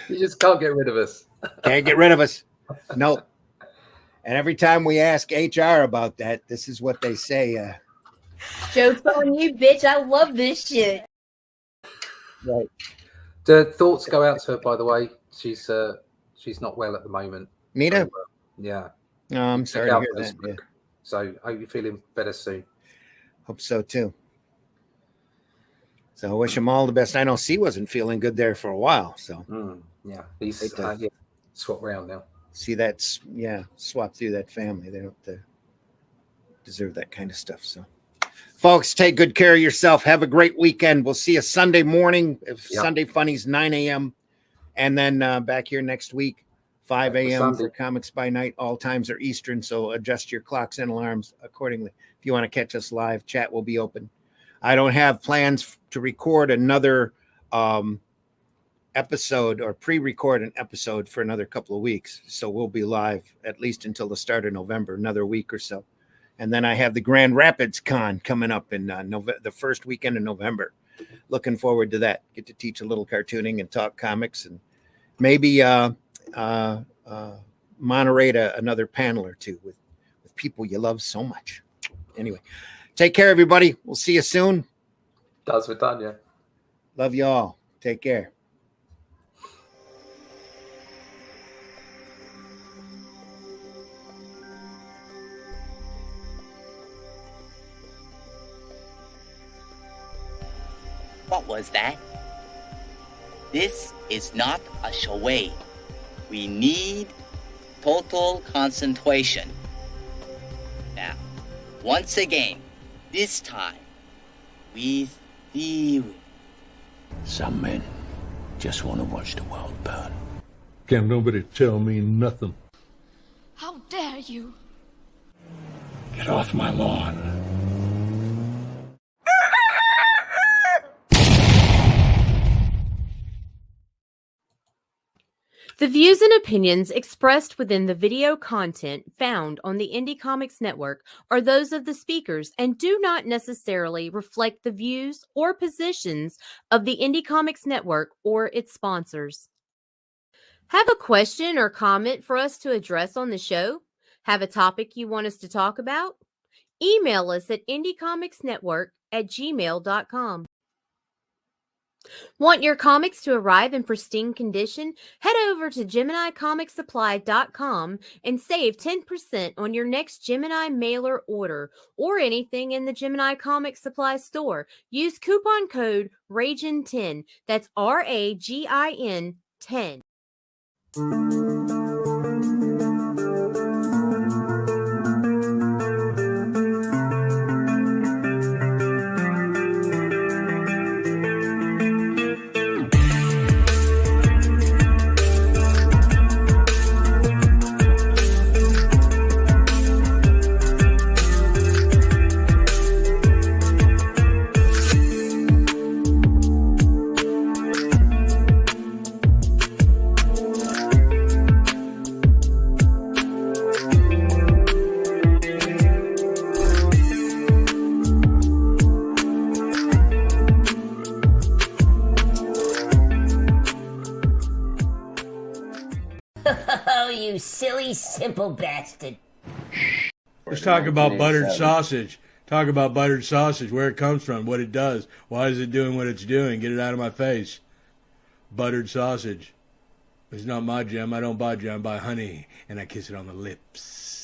You just can't get rid of us. Can't get rid of us. No. And every time we ask HR about that, this is what they say. Joke's on you, bitch. I love this shit. Right. The thoughts go out to her, by the way. She's not well at the moment. Nita? So, yeah. No, I'm sorry to hear that. Yeah. So I hope you're feeling better soon. Hope so too. So I wish them all the best. I know C wasn't feeling good there for a while. So yeah, he's swap around now. See, that's swap through that family. They don't deserve that kind of stuff. So, folks, take good care of yourself. Have a great weekend. We'll see you Sunday morning. Sunday Funnies, 9 a.m. And then back here next week, 5 a.m. for Comics by Night. All times are Eastern, so adjust your clocks and alarms accordingly. If you want to catch us live, chat will be open. I don't have plans to record another episode or pre-record an episode for another couple of weeks. So we'll be live at least until the start of November, another week or so. And then I have the Grand Rapids Con coming up in the first weekend of November. Looking forward to that. Get to teach a little cartooning and talk comics and maybe moderate another panel or two with people you love so much. Anyway, take care, everybody. We'll see you soon. We're done, yeah. Love you all. Take care. What was that? This is not a charade. We need total concentration. Now, once again, this time, with theory. Some men just want to watch the world burn. Can't nobody tell me nothing. How dare you? Get off my lawn. The views and opinions expressed within the video content found on the Indie Comics Network are those of the speakers and do not necessarily reflect the views or positions of the Indie Comics Network or its sponsors. Have a question or comment for us to address on the show? Have a topic you want us to talk about? Email us at indiecomicsnetwork@gmail.com. Want your comics to arrive in pristine condition? Head over to GeminiComicSupply.com and save 10% on your next Gemini mailer order or anything in the Gemini Comics Supply store. Use coupon code RAGIN10. That's RAGIN 10. Silly, simple bastard. Let's talk about buttered sausage. Talk about buttered sausage, where it comes from, what it does. Why is it doing what it's doing? Get it out of my face. Buttered sausage. It's not my jam. I don't buy jam. I buy honey, and I kiss it on the lips.